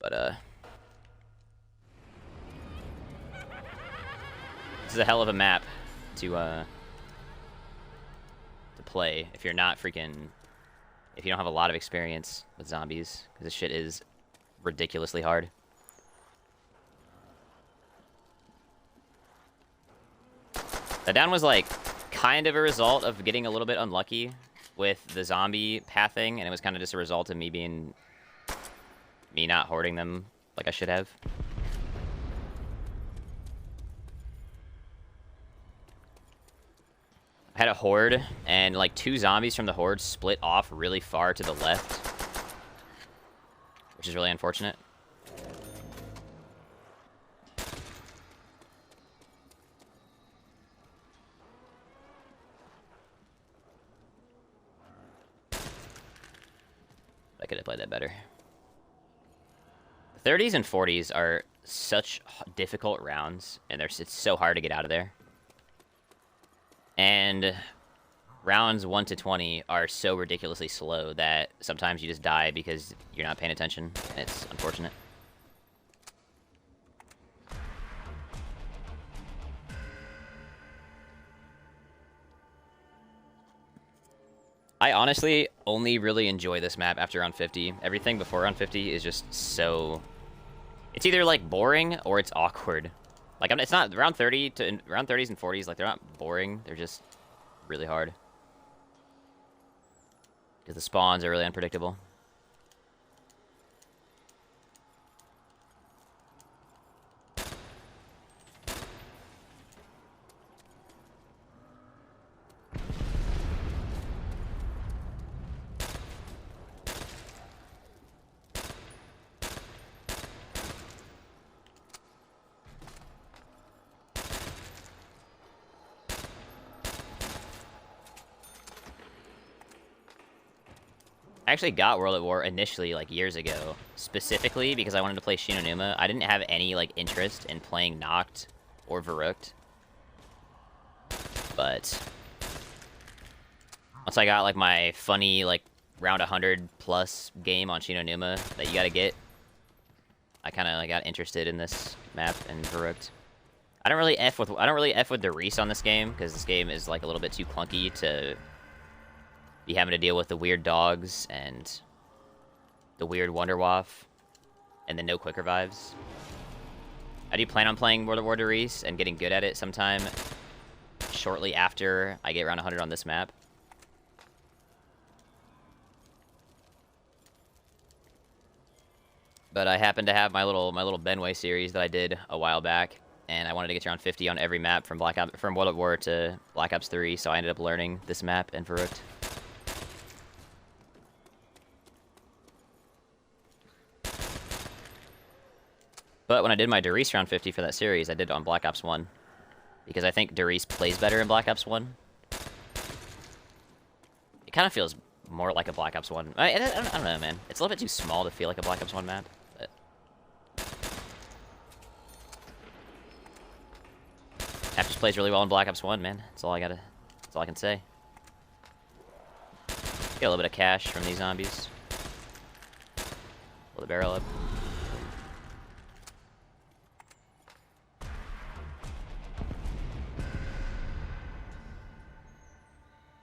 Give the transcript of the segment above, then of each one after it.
But this is a hell of a map to play if you're not freaking, if you don't have a lot of experience with zombies, because this shit is ridiculously hard. That down was like kind of a result of getting a little bit unlucky with the zombie pathing, and it was kind of just a result of me not hoarding them like I should have. I had a horde, and like 2 zombies from the horde split off really far to the left, which is really unfortunate. I could have played that better. The 30s and 40s are such difficult rounds, and it's so hard to get out of there. And rounds 1 to 20 are so ridiculously slow that sometimes you just die because you're not paying attention. It's unfortunate. I honestly only really enjoy this map after round 50. Everything before round 50 is just so... It's either, like, boring or it's awkward. Like, it's not... Round 30 to... Round 30s and 40s, like, they're not boring. They're just really hard. Because the spawns are really unpredictable. I actually got World at War initially, like, years ago, specifically because I wanted to play Shinonuma. I didn't have any, like, interest in playing Nacht or Verrückt. But once I got, like, my funny, like, round 100 plus game on Shinonuma that you gotta get, I kind of, like, got interested in this map and Verrückt. I don't really F with the Reese on this game, because this game is, like, a little bit too clunky to be having to deal with the weird dogs and the weird Wonderwaff and the no quick revives. I do plan on playing World of War Reese and getting good at it sometime shortly after I get around 100 on this map. But I happen to have my little Benway series that I did a while back, and I wanted to get to around 50 on every map from World at War to Black Ops 3, so I ended up learning this map and Verrückt. But when I did my Darius round 50 for that series, I did it on Black Ops 1. Because I think Darius plays better in Black Ops 1. It kind of feels more like a Black Ops 1. I don't know, man. It's a little bit too small to feel like a Black Ops 1 map. But map just plays really well in Black Ops 1, man. That's all I can say. Get a little bit of cash from these zombies. Pull the barrel up.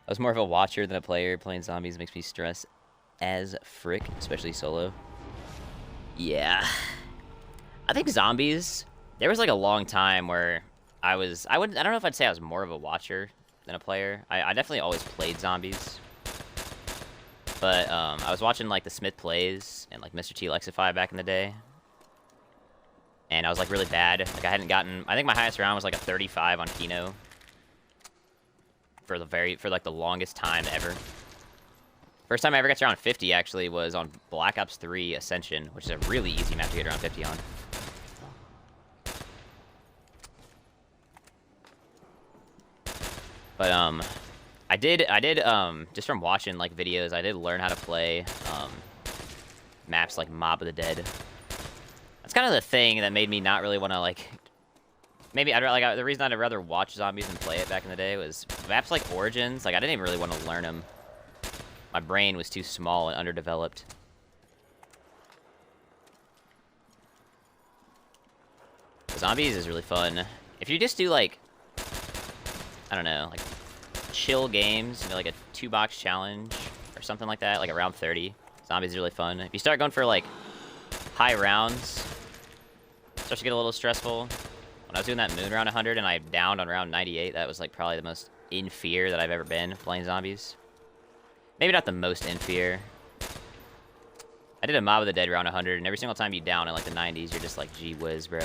I was more of a watcher than a player. Playing zombies makes me stress as frick, especially solo. Yeah. I think zombies, there was like a long time where I don't know if I'd say I was more of a watcher than a player. I definitely always played zombies. But I was watching like the Smith Plays and like Mr. T Lexify back in the day. And I was like really bad. Like I think my highest round was like a 35 on Kino. For like the longest time ever. First time I ever got to around 50 actually was on Black Ops 3 Ascension, which is a really easy map to get around 50 on. But I did just from watching like videos, I did learn how to play maps like Mob of the Dead. That's kind of the thing that made me not really want to like. Maybe the reason I'd rather watch zombies and play it back in the day was maps like Origins. Like I didn't even really want to learn them. My brain was too small and underdeveloped. Zombies is really fun. If you just do, like, I don't know, like, chill games, you know, like a 2-box challenge or something like that, like around 30, Zombies is really fun. If you start going for, like, high rounds, it starts to get a little stressful. When I was doing that moon round 100 and I downed on round 98, that was, like, probably the most in fear that I've ever been playing Zombies. Maybe not the most in fear. I did a Mob of the Dead round 100, and every single time you down in, like, the 90s, you're just like, gee whiz, bro.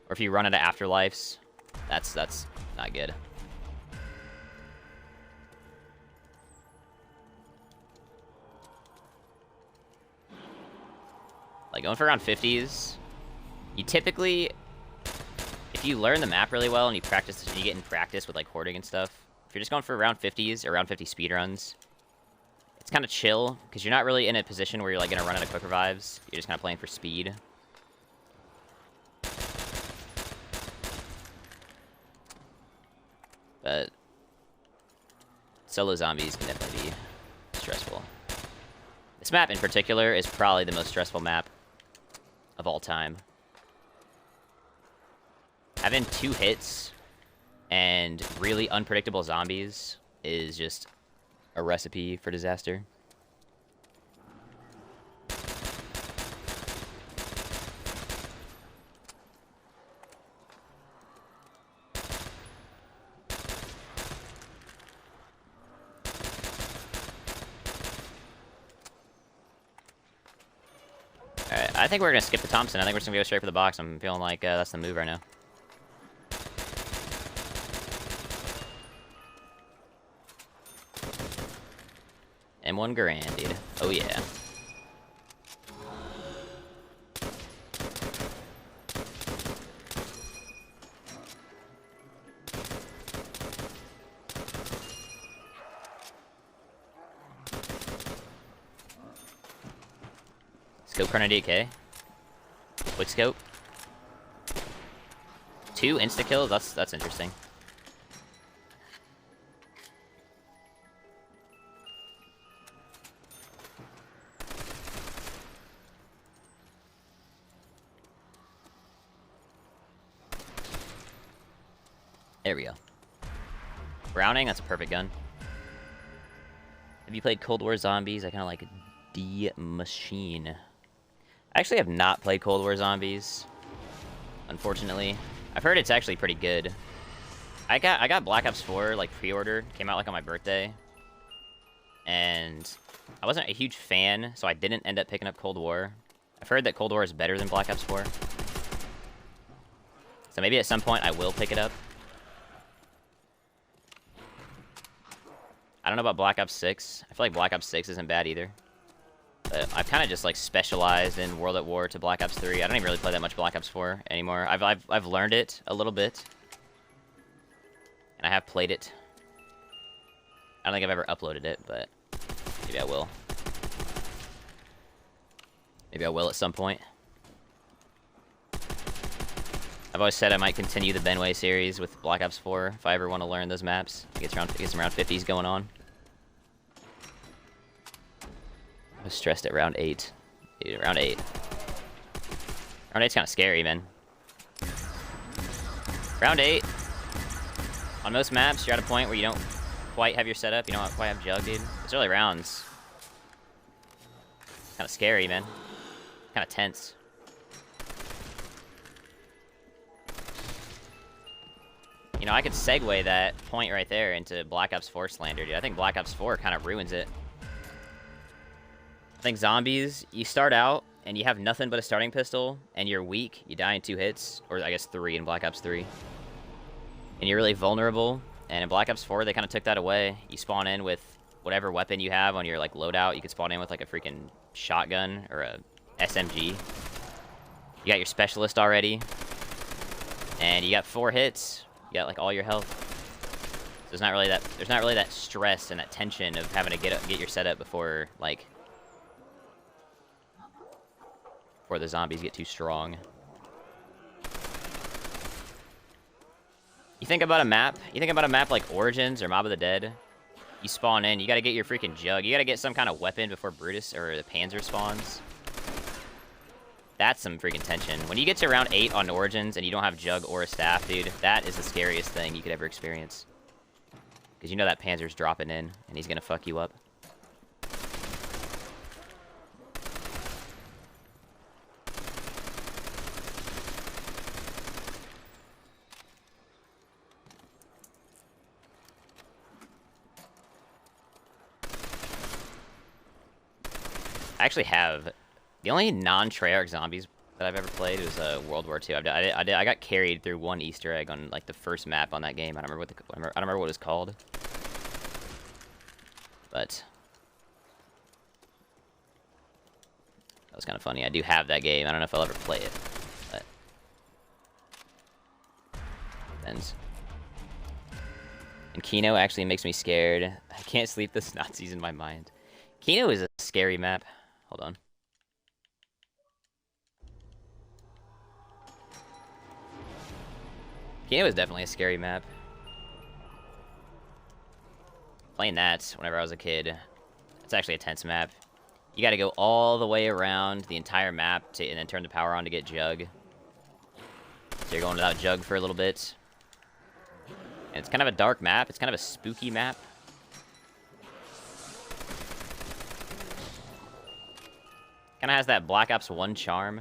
Or if you run into Afterlives, that's not good. Like, going for around 50s, you typically, if you learn the map really well and you practice, and you get in practice with, like, hoarding and stuff, if you're just going for around 50s or around 50 speedruns, it's kind of chill, because you're not really in a position where you're, like, going to run out of quick revives. You're just kind of playing for speed. But solo zombies can definitely be stressful. This map in particular is probably the most stressful map of all time. Having 2 hits and really unpredictable zombies is just a recipe for disaster. Alright, I think we're gonna skip the Thompson. I think we're just gonna go straight for the box. I'm feeling like that's the move right now. M1 Garand, dude. Oh, yeah. Scope Carnage 8K. Quick scope. 2 insta kills. That's interesting. There we go. Browning, that's a perfect gun. Have you played Cold War Zombies? I kind of like D-Machine. I actually have not played Cold War Zombies, unfortunately. I've heard it's actually pretty good. I got Black Ops 4, like, pre-ordered. Came out, like, on my birthday. And I wasn't a huge fan, so I didn't end up picking up Cold War. I've heard that Cold War is better than Black Ops 4. So maybe at some point I will pick it up. I don't know about Black Ops 6. I feel like Black Ops 6 isn't bad either. But I've kind of just, like, specialized in World at War to Black Ops 3. I don't even really play that much Black Ops 4 anymore. I've learned it a little bit. And I have played it. I don't think I've ever uploaded it, but maybe I will. Maybe I will at some point. I've always said I might continue the Benway series with Black Ops 4 if I ever want to learn those maps. Get some around 50s going on. I was stressed at round 8. Dude, round 8. Round 8's kind of scary, man. Round 8. On most maps, you're at a point where you don't quite have your setup. You don't quite have Jug, dude. It's early rounds. Kind of scary, man. Kind of tense. You know, I could segue that point right there into Black Ops 4 slander, dude. I think Black Ops 4 kind of ruins it. I think Zombies, you start out, and you have nothing but a starting pistol, and you're weak. You die in 2 hits, or I guess 3 in Black Ops 3. And you're really vulnerable, and in Black Ops 4, they kind of took that away. You spawn in with whatever weapon you have on your, like, loadout. You could spawn in with, like, a freaking shotgun or a SMG. You got your specialist already, and you got 4 hits. You got, like, all your health. So there's not really that stress and that tension of having to get your setup before, like, before the zombies get too strong. You think about a map like Origins or Mob of the Dead. You spawn in, you gotta get your freaking Jug. You gotta get some kind of weapon before Brutus or the Panzer spawns. That's some freaking tension. When you get to round 8 on Origins and you don't have Jug or a Staff, dude, that is the scariest thing you could ever experience. Because you know that Panzer's dropping in, and he's going to fuck you up. I actually have... The only non-Treyarch zombies that I've ever played was World War II. I got carried through one Easter egg on like the first map on that game. I don't remember what it was called. But that was kind of funny. I do have that game. I don't know if I'll ever play it. But depends. And Kino actually makes me scared. I can't sleep. This Nazis in my mind. Kino is a scary map. Hold on. Kino is definitely a scary map. Playing that whenever I was a kid, it's actually a tense map. You gotta go all the way around the entire map and then turn the power on to get Jug. So you're going without Jug for a little bit. And it's kind of a dark map. It's kind of a spooky map. Kind of has that Black Ops 1 charm.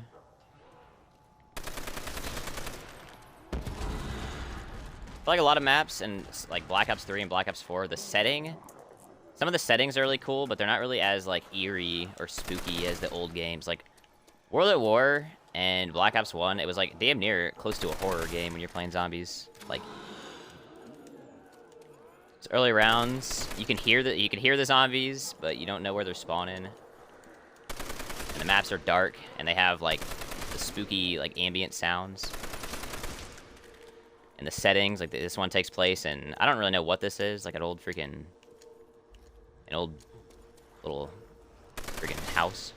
I feel like a lot of maps, and like Black Ops 3 and Black Ops 4, the setting, some of the settings are really cool, but they're not really as like eerie or spooky as the old games. Like World at War and Black Ops 1, it was like damn near close to a horror game when you're playing zombies. Like it's early rounds, you can hear the zombies, but you don't know where they're spawning. And the maps are dark, and they have like the spooky like ambient sounds. And the settings, like this one takes place, and I don't really know what this is, like an old little freaking house,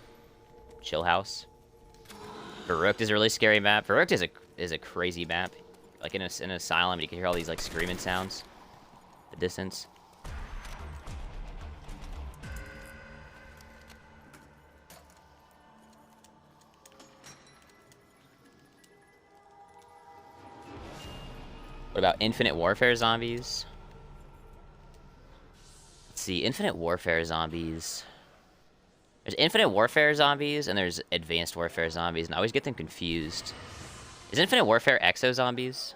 chill house. Baruch is a really scary map. Baruch is a crazy map, like in an asylum. You can hear all these like screaming sounds, the distance. What about Infinite Warfare zombies? Let's see, Infinite Warfare zombies. There's Infinite Warfare zombies, and there's Advanced Warfare zombies, and I always get them confused. Is Infinite Warfare Exo zombies?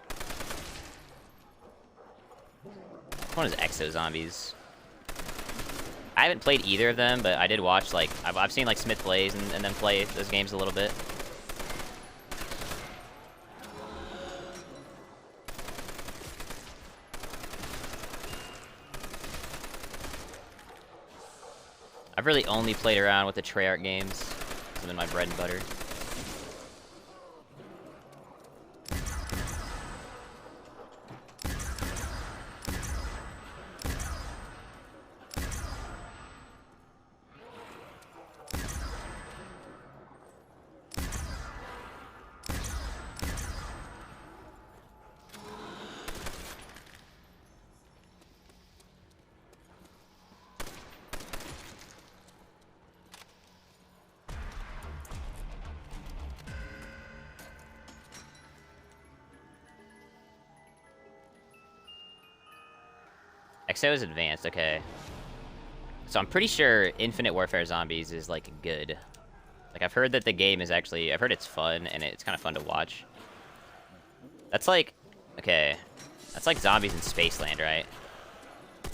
Which one is Exo zombies? I haven't played either of them, but I did watch, like, I've seen, like, Smith plays and then play those games a little bit. I've really only played around with the Treyarch games. It's been my bread and butter. XO is advanced, okay. So I'm pretty sure Infinite Warfare Zombies is, like, good. Like, I've heard that the game is actually... I've heard it's fun, and it's kind of fun to watch. That's like... Okay. That's like Zombies in Spaceland, right?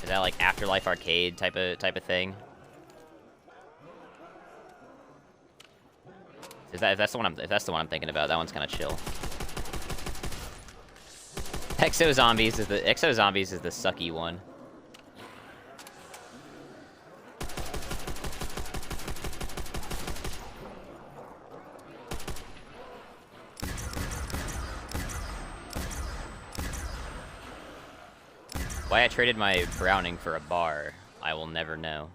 Is that, like, Afterlife Arcade type of thing? If that's the one I'm thinking about, that one's kind of chill. Exo Zombies is the sucky one. Why I traded my Browning for a bar, I will never know.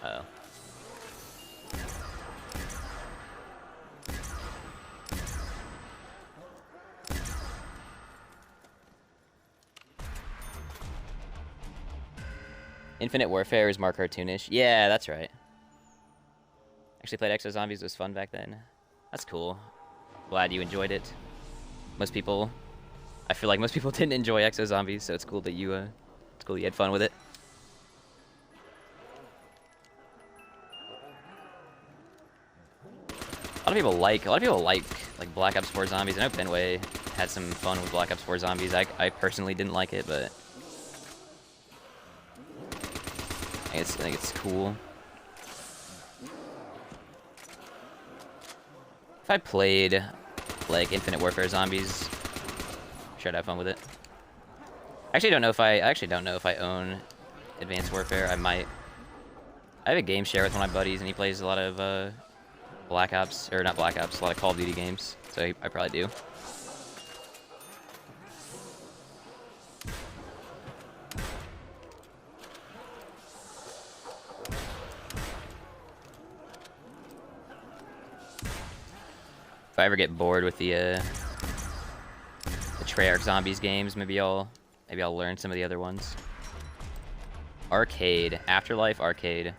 Uh-oh. Infinite Warfare is more cartoonish. Yeah, that's right. Actually played Exo Zombies. It was fun back then. That's cool. Glad you enjoyed it. Most people, I feel like most people didn't enjoy Exo Zombies, so it's cool that you had fun with it. A lot of people like Black Ops 4 Zombies. I know Benway had some fun with Black Ops 4 Zombies. I personally didn't like it, but I think it's cool. If I played like Infinite Warfare Zombies, I'm sure I'd have fun with it. I actually don't know if I own Advanced Warfare. I might. I have a game share with one of my buddies, and he plays a lot of Black Ops, or not Black Ops, a lot of Call of Duty games. So I probably do. If I ever get bored with the Treyarch Zombies games, maybe I'll learn some of the other ones. Arcade, Afterlife Arcade.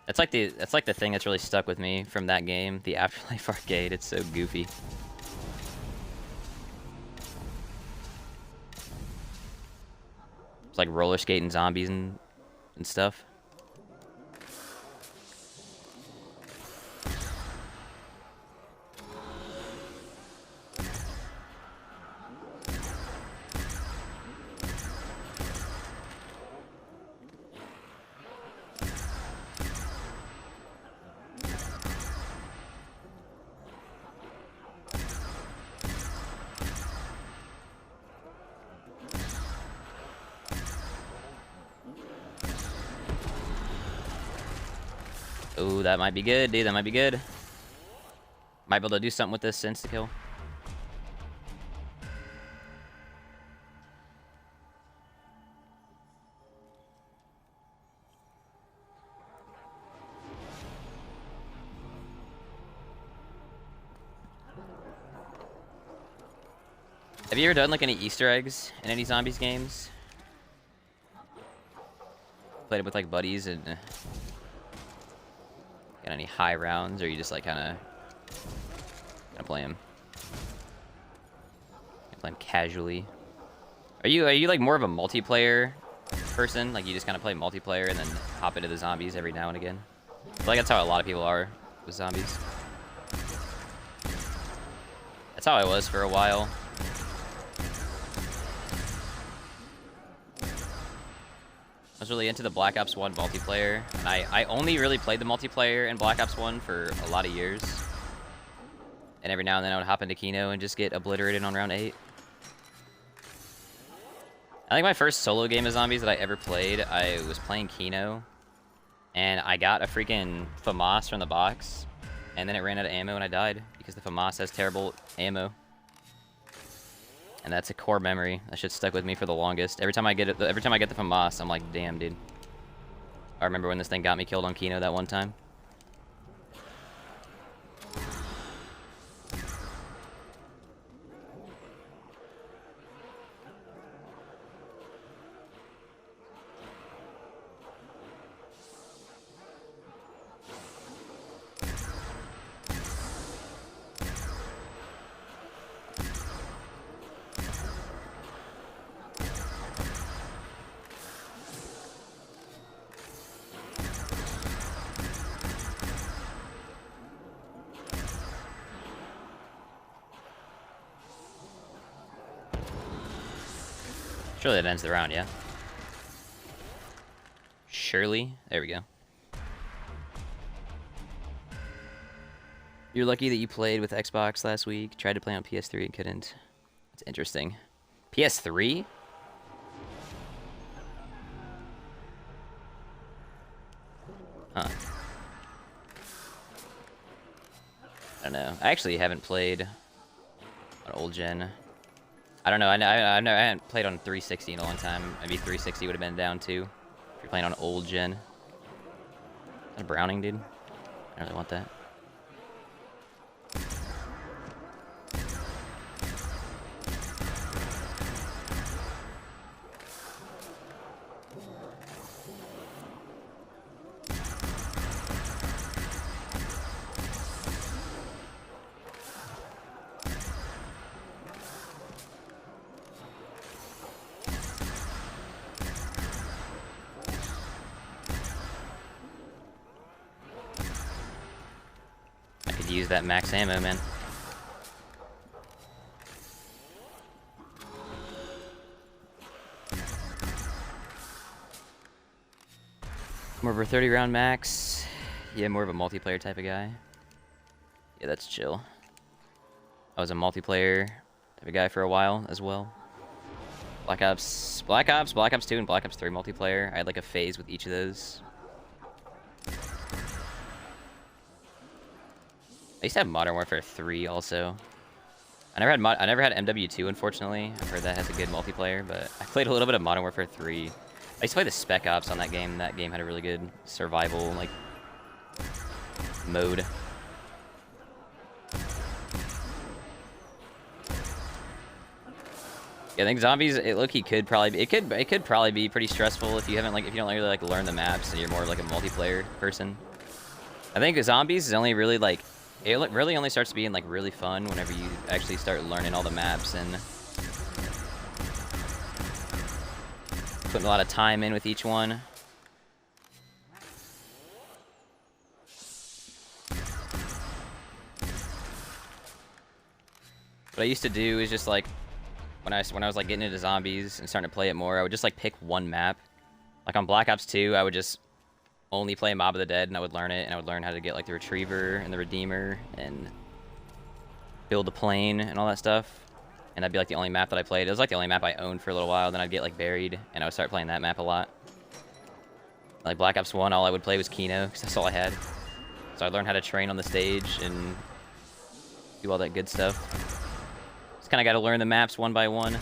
That's like the thing that's really stuck with me from that game, the Afterlife Arcade. It's so goofy. It's like roller skating zombies and stuff. Ooh, that might be good, dude. That might be good. Might be able to do something with this insta-kill. Have you ever done like any Easter eggs in any zombies games? Played it with like buddies and got any high rounds, or you just like kind of play them? Play them casually. Are you like more of a multiplayer person? Like you just kind of play multiplayer and then hop into the zombies every now and again? I feel like that's how a lot of people are with zombies. That's how I was for a while. I was really into the Black Ops 1 multiplayer. And I only really played the multiplayer in Black Ops 1 for a lot of years. And every now and then I would hop into Kino and just get obliterated on round 8. I think my first solo game of zombies that I ever played, I was playing Kino. And I got a freaking FAMAS from the box. And then it ran out of ammo and I died. Because the FAMAS has terrible ammo. And that's a core memory. That shit stuck with me for the longest. Every time I get the FAMAS, I'm like, damn, dude. I remember when this thing got me killed on Kino that one time. Surely that ends the round, yeah? Surely? There we go. You're lucky that you played with Xbox last week. Tried to play on PS3 and couldn't. That's interesting. PS3? Huh. I don't know. I actually haven't played on old gen. I don't know. I haven't played on 360 in a long time. Maybe 360 would have been down too. If you're playing on old gen. Is that a Browning, dude? I don't really want that. use that max ammo, man. More of a 30 round max. Yeah, more of a multiplayer type of guy. Yeah, that's chill. I was a multiplayer type of guy for a while as well. Black Ops 2, and Black Ops 3 multiplayer. I had like a phase with each of those. I used to have Modern Warfare 3 also. I never had MW2, unfortunately. I've heard that has a good multiplayer, but I played a little bit of Modern Warfare 3. I used to play the Spec Ops on that game. That game had a really good survival like mode. Yeah, I think zombies, low-key could probably be, it could probably be pretty stressful if you haven't if you don't really like learn the maps and you're more like a multiplayer person. I think zombies is only really like, it really only starts being like really fun whenever you actually start learning all the maps and putting a lot of time in with each one. What I used to do is just like, when I was like getting into zombies and starting to play it more, I would just like pick one map. Like on Black Ops 2, I would just only play Mob of the Dead, and I would learn it, and I would learn how to get like the Retriever and the Redeemer and build the plane and all that stuff. And that'd be like the only map that I played. It was like the only map I owned for a little while. Then I'd get like buried, and I would start playing that map a lot. Like Black Ops 1, all I would play was Kino, because that's all I had. So I learned how to train on the stage and do all that good stuff. Just kind of got to learn the maps one by one.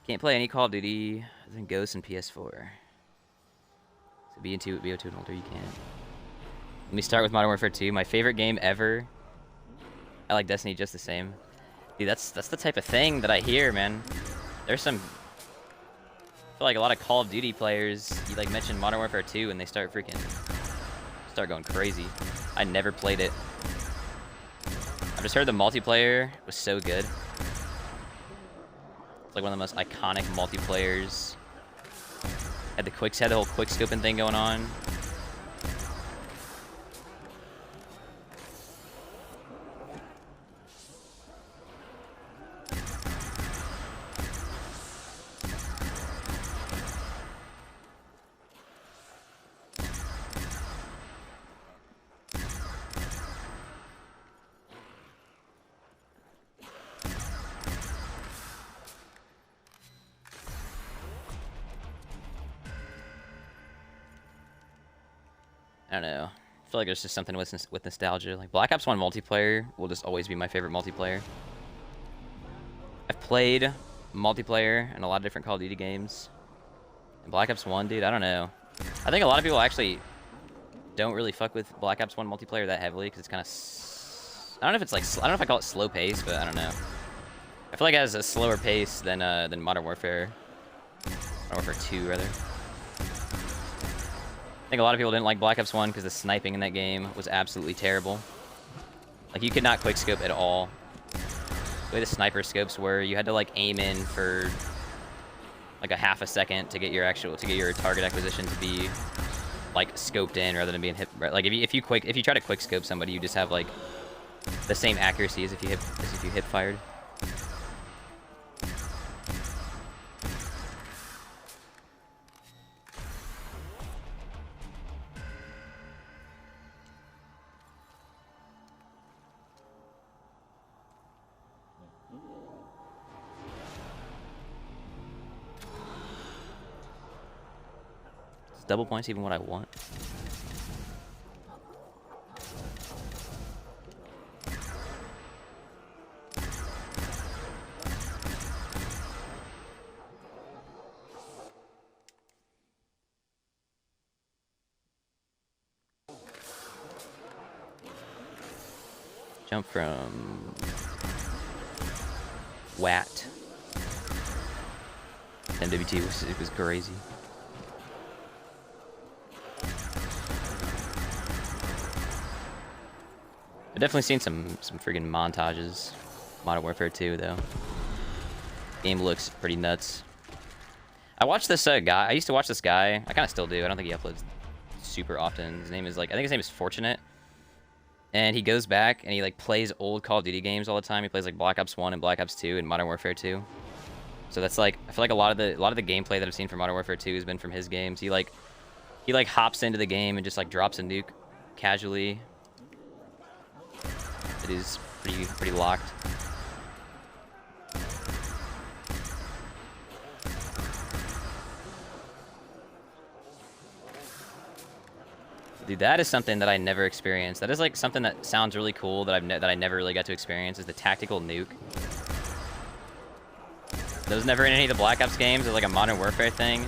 Can't play any Call of Duty other than Ghost and PS4. So BO2 and older you can. Let me start with Modern Warfare 2. My favorite game ever. I like Destiny just the same. Dude, that's the type of thing that I hear, man. There's some... I feel like a lot of Call of Duty players, you like mention Modern Warfare 2 and they start going crazy. I never played it. I've just heard the multiplayer was so good. It's like one of the most iconic multiplayers. Had the whole quick scoping thing going on. I don't know. I feel like there's just something with nostalgia. Like Black Ops 1 multiplayer will just always be my favorite multiplayer. I've played multiplayer in a lot of different Call of Duty games. And Black Ops 1, dude, I don't know. I think a lot of people actually don't really fuck with Black Ops 1 multiplayer that heavily because it's kind of... I don't know if it's like... I don't know if I call it slow pace, but I don't know. I feel like it has a slower pace than Modern Warfare. Modern Warfare 2, rather. I think a lot of people didn't like Black Ops 1 because the sniping in that game was absolutely terrible. Like, you could not quickscope at all. The way the sniper scopes were, you had to, like, aim in for, like, a half a second to get your target acquisition to be, like, scoped in rather than being hit. Like, if you try to quickscope somebody, you just have, like, the same accuracy as if you hip fired. Double points even what I want. Jump from Watt. MWT was crazy. I've definitely seen some freaking montages. Modern Warfare 2 though. Game looks pretty nuts. I watched this guy. I used to watch this guy. I kind of still do. I don't think he uploads super often. His name is like, I think his name is Fortunate. And he goes back and he like plays old Call of Duty games all the time. He plays like Black Ops 1 and Black Ops 2 and Modern Warfare 2. So that's like, I feel like a lot of the gameplay that I've seen from Modern Warfare 2 has been from his games. He like hops into the game and just like drops a nuke casually. It is pretty locked. Dude, that is something that I never experienced. That is like something that sounds really cool that I never really got to experience, is the tactical nuke. That was never in any of the Black Ops games. It was like a Modern Warfare thing.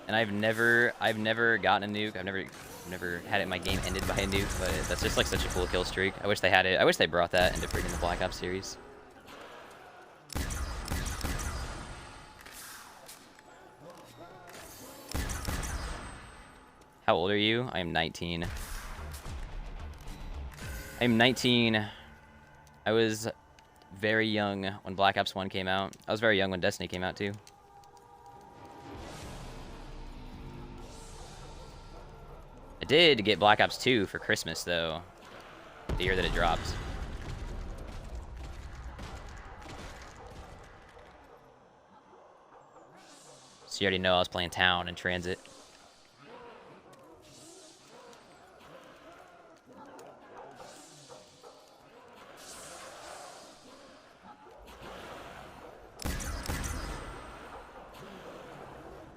And I've never gotten a nuke. I've never had it, my game ended by a nuke, but that's just like such a cool kill streak. I wish they had it. I wish they brought that into freaking the Black Ops series. How old are you? I am 19. I am 19. I was very young when Black Ops 1 came out. I was very young when Destiny came out too. I did get Black Ops 2 for Christmas though, the year that it dropped. So you already know I was playing Town and Transit.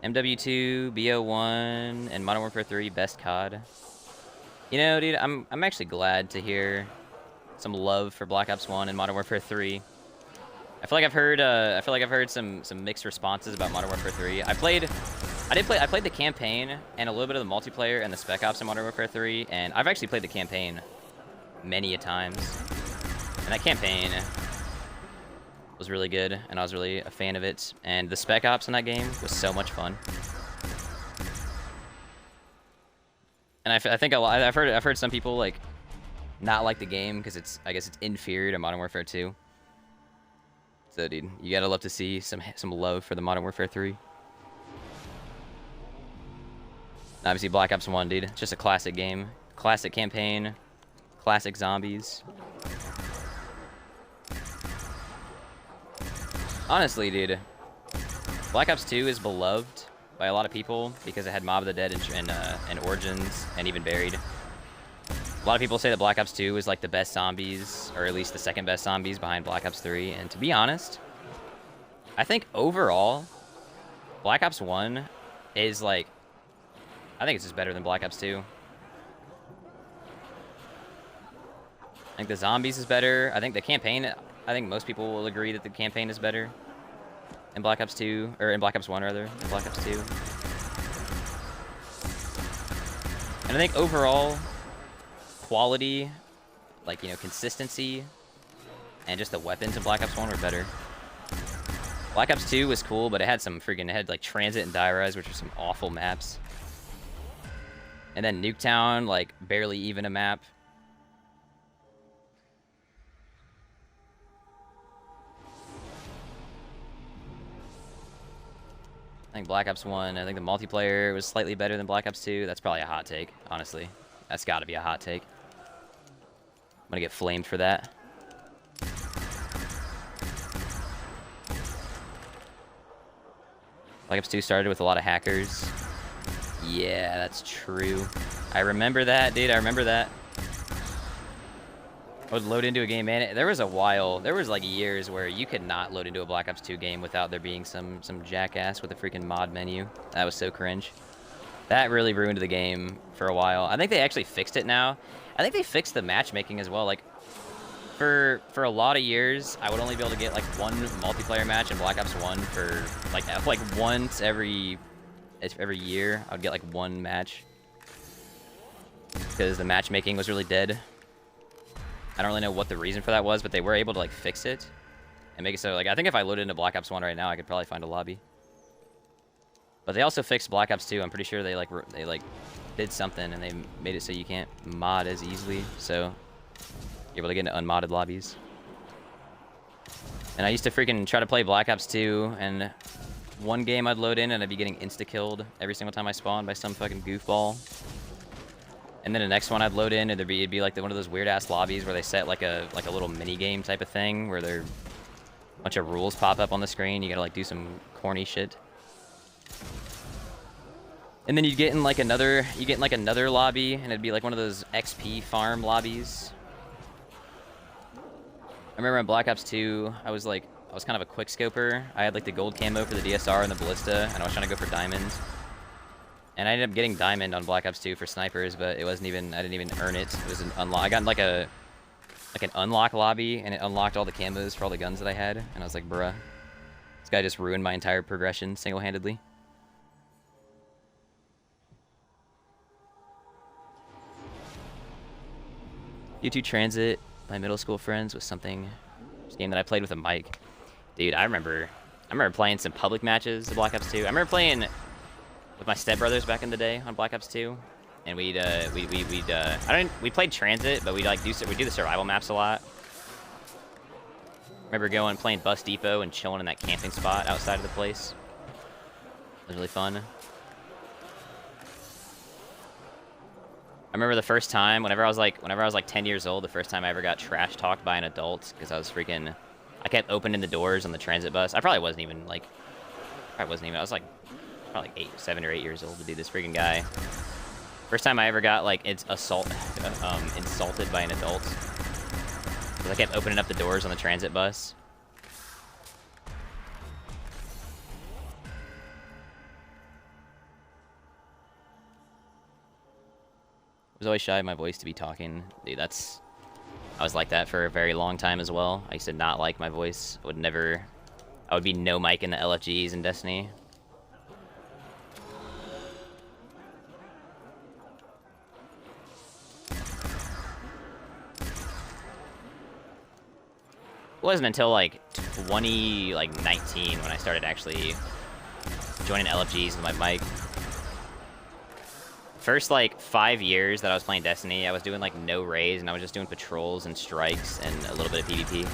MW2, BO1, and Modern Warfare 3 best COD. You know, dude, I'm actually glad to hear some love for Black Ops 1 and Modern Warfare 3. I feel like I've heard some mixed responses about Modern Warfare 3. I played the campaign and a little bit of the multiplayer and the Spec Ops in Modern Warfare 3, and I've actually played the campaign many a times. And that campaign was really good, and I was really a fan of it. And the Spec Ops in that game was so much fun. And I think I've heard some people like not like the game because I guess it's inferior to Modern Warfare 2. So, dude, you gotta love to see some love for the Modern Warfare 3. Obviously, Black Ops 1, dude, it's just a classic game, classic campaign, classic zombies. Honestly, dude, Black Ops 2 is beloved by a lot of people because it had Mob of the Dead and Origins and even Buried. A lot of people say that Black Ops 2 is like the best zombies, or at least the second best zombies behind Black Ops 3. And to be honest, I think overall, Black Ops 1 is like, I think it's just better than Black Ops 2. I think the zombies is better. I think the campaign, I think most people will agree that the campaign is better in Black Ops 2, or in Black Ops 1 rather, in Black Ops 2. And I think overall, quality, like, you know, consistency, and just the weapons in Black Ops 1 were better. Black Ops 2 was cool, but it had like Transit and Die Rise, which are some awful maps. And then Nuketown, like, barely even a map. I think Black Ops 1, I think the multiplayer was slightly better than Black Ops 2. That's probably a hot take, honestly. That's got to be a hot take. I'm gonna get flamed for that. Black Ops 2 started with a lot of hackers. Yeah, that's true. I remember that, dude. I remember that. I would load into a game, man. There was like years where you could not load into a Black Ops 2 game without there being some jackass with a freaking mod menu. That was so cringe. That really ruined the game for a while. I think they actually fixed it now. I think they fixed the matchmaking as well. Like, for a lot of years, I would only be able to get like one multiplayer match in Black Ops 1 for like once every year. I would get like one match because the matchmaking was really dead. I don't really know what the reason for that was, but they were able to like fix it and make it so like I think if I loaded into Black Ops 1 right now, I could probably find a lobby. But they also fixed Black Ops 2. I'm pretty sure they did something and they made it so you can't mod as easily, so you're able to get into unmodded lobbies. And I used to freaking try to play Black Ops 2, and one game I'd load in and I'd be getting insta-killed every single time I spawned by some fucking goofball. And then the next one I'd load in, and it'd be like one of those weird-ass lobbies where they set like a little mini-game type of thing, where a bunch of rules pop up on the screen. You gotta like do some corny shit. And then you get in like another lobby, and it'd be like one of those XP farm lobbies. I remember in Black Ops 2, I was kind of a quick scoper. I had like the gold camo for the DSR and the ballista, and I was trying to go for diamond. And I ended up getting diamond on Black Ops 2 for snipers, but it wasn't even, I didn't even earn it. It was an unlock. I got like an unlock lobby, and it unlocked all the camos for all the guns that I had. And I was like, bruh, this guy just ruined my entire progression single-handedly. U2 Transit, my middle school friends, was this game that I played with a mic. Dude, I remember playing some public matches of Black Ops 2. I remember playing with my stepbrothers back in the day on Black Ops 2, and we played Transit, but we'd do the survival maps a lot. Remember going and playing Bus Depot and chilling in that camping spot outside of the place. It was really fun. I remember the first time, whenever I was like 10 years old, the first time I ever got trash talked by an adult, because I kept opening the doors on the transit bus. I was like probably 7 or 8 years old to be this freaking guy. First time I ever got like insulted by an adult, because I kept opening up the doors on the transit bus. I was always shy of my voice to be talking. Dude, I was like that for a very long time as well. I used to not like my voice. I would be no mic in the LFGs in Destiny. It wasn't until like 2019 when I started actually joining LFGs with my mic. First like 5 years that I was playing Destiny, I was doing like no raids, and I was just doing patrols and strikes and a little bit of PvP.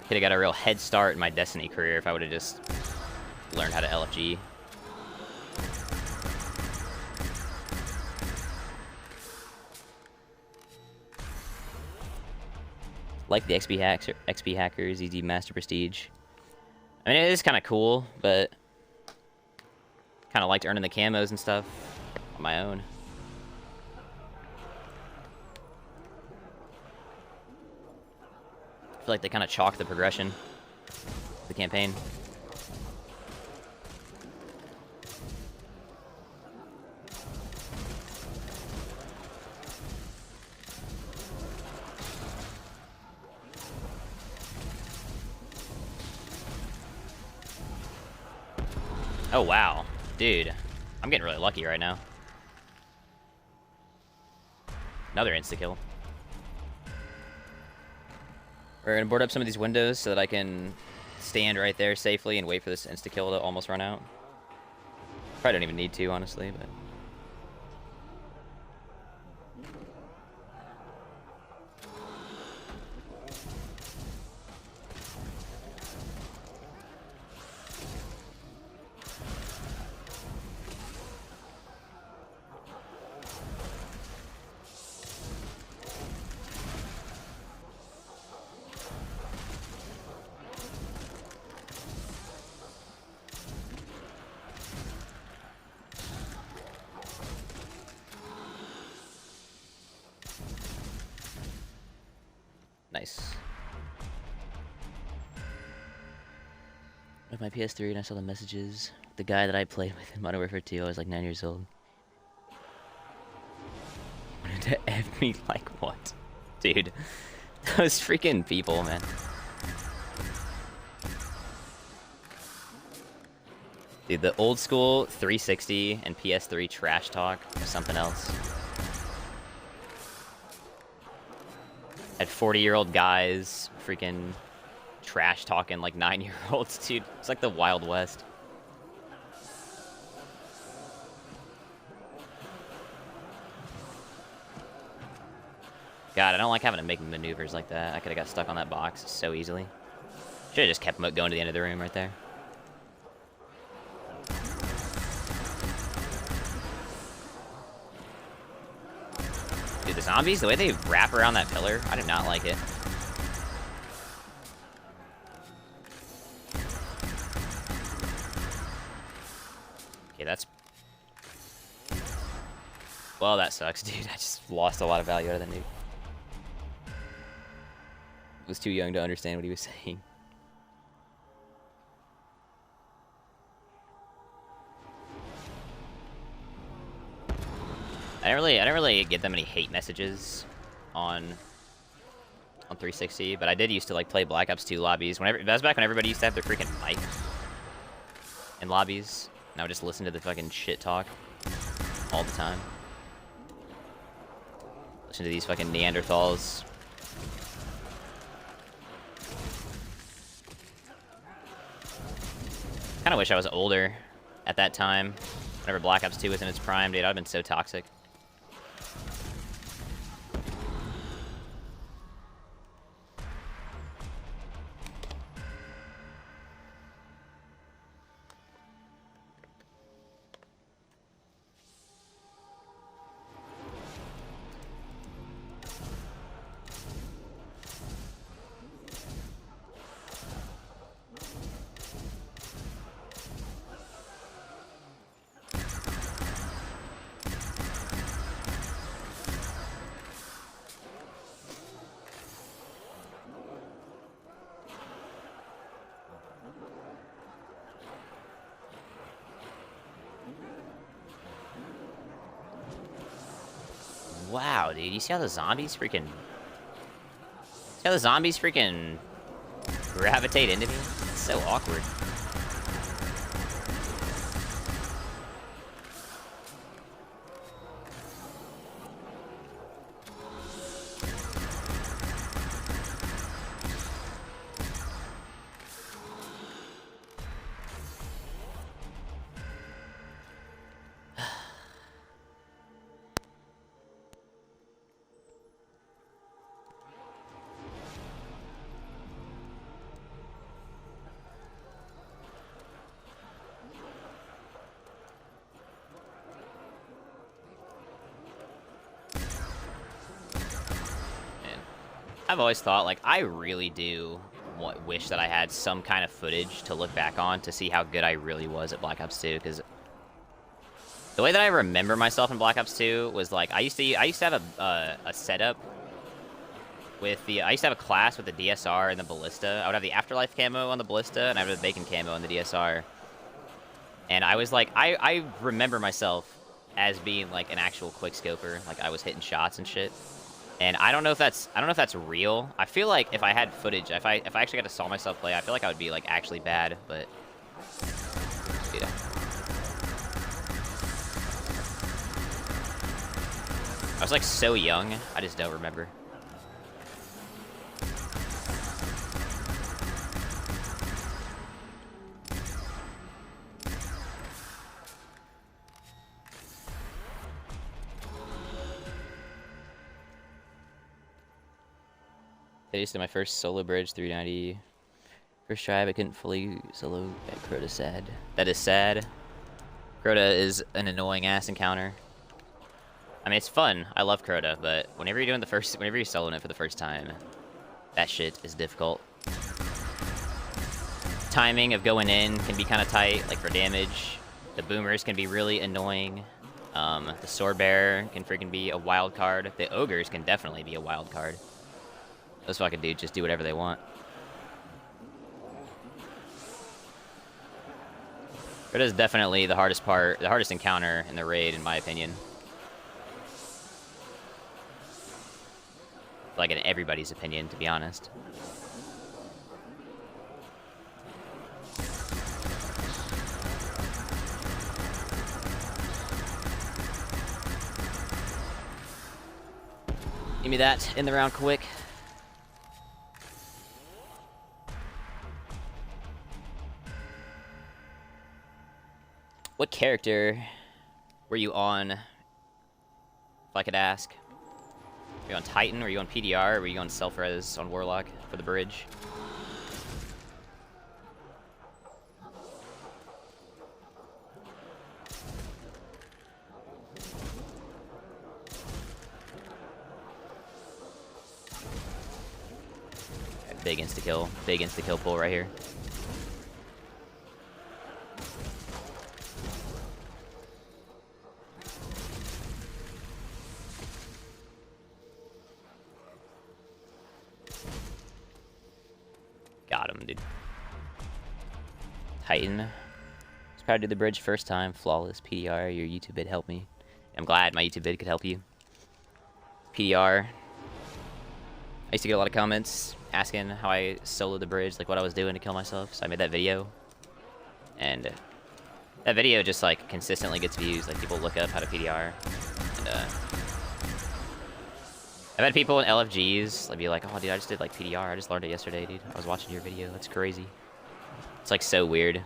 Could have got a real head start in my Destiny career if I would have just learned how to LFG. Like the XP hackers, easy master prestige. I mean, it is kind of cool, but kind of liked earning the camos and stuff on my own. I feel like they kind of chalk the progression of the campaign. Oh, wow. Dude, I'm getting really lucky right now. Another insta-kill. We're going to board up some of these windows so that I can stand right there safely and wait for this insta-kill to almost run out. Probably don't even need to, honestly, but... Nice. With my PS3, and I saw the messages. The guy that I played with in Modern Warfare 2, I was like 9 years old. Wanted to F me like what? Dude, Those freaking people, man. Dude, the old school 360 and PS3 trash talk was something else. Had 40-year-old guys freaking trash talking like 9-year-olds, dude. It's like the Wild West. God, I don't like having to make maneuvers like that. I could have got stuck on that box so easily. Should have just kept going to the end of the room right there. Dude, the zombies, the way they wrap around that pillar, I do not like it. Okay, that's... Well, that sucks, dude. I just lost a lot of value out of that nuke. Was too young to understand what he was saying. I didn't really get that many hate messages on 360, but I did used to like play Black Ops 2 lobbies. That was back when everybody used to have their freaking mic in lobbies, and I would just listen to the fucking shit talk all the time. Listen to these fucking Neanderthals. Kind of wish I was older at that time. Whenever Black Ops 2 was in its prime, dude, I'd have been so toxic. Wow, dude, you see how the zombies freaking... See how the zombies freaking gravitate into me? It's so awkward. I've always thought, like, I really do wish that I had some kind of footage to look back on to see how good I really was at Black Ops 2, because the way that I remember myself in Black Ops 2 was, like, I used to have a setup with the... I used to have a class with the DSR and the Ballista. I would have the Afterlife camo on the Ballista, and I would have the Bacon camo on the DSR. And I was, like, I remember myself as being, like, an actual quickscoper. Like, I was hitting shots and shit. And I don't know if that's real. I feel like if I had footage, if I actually got to saw myself play, I feel like I would be like actually bad, but yeah. I was like so young, I just don't remember. I used to my first solo bridge 390. First try, but couldn't fully solo at Crota. Sad. That is sad. Crota is an annoying ass encounter. I mean, it's fun. I love Crota, but whenever you're soloing it for the first time, that shit is difficult. Timing of going in can be kind of tight, like for damage. The boomers can be really annoying. The sword bearer can freaking be a wild card. The ogres can definitely be a wild card. Those fucking dudes just do whatever they want. It is definitely the hardest part, the hardest encounter in the raid, in my opinion. like in everybody's opinion, to be honest. Give me that in the round quick. What character were you on, if I could ask? Were you on Titan? Were you on PDR? Or were you on self-res on Warlock for the bridge? Big insta-kill pull right here. Got him, dude. Titan. Was proud to do the bridge first time. Flawless. PDR, your YouTube vid helped me. I'm glad my YouTube vid could help you. PDR. I used to get a lot of comments asking how I soloed the bridge, like what I was doing to kill myself. So I made that video. And that video just like consistently gets views. Like people look up how to PDR. And I've had people in LFGs like be like, oh dude, I just did like PDR. I just learned it yesterday, dude. I was watching your video. That's crazy. It's like so weird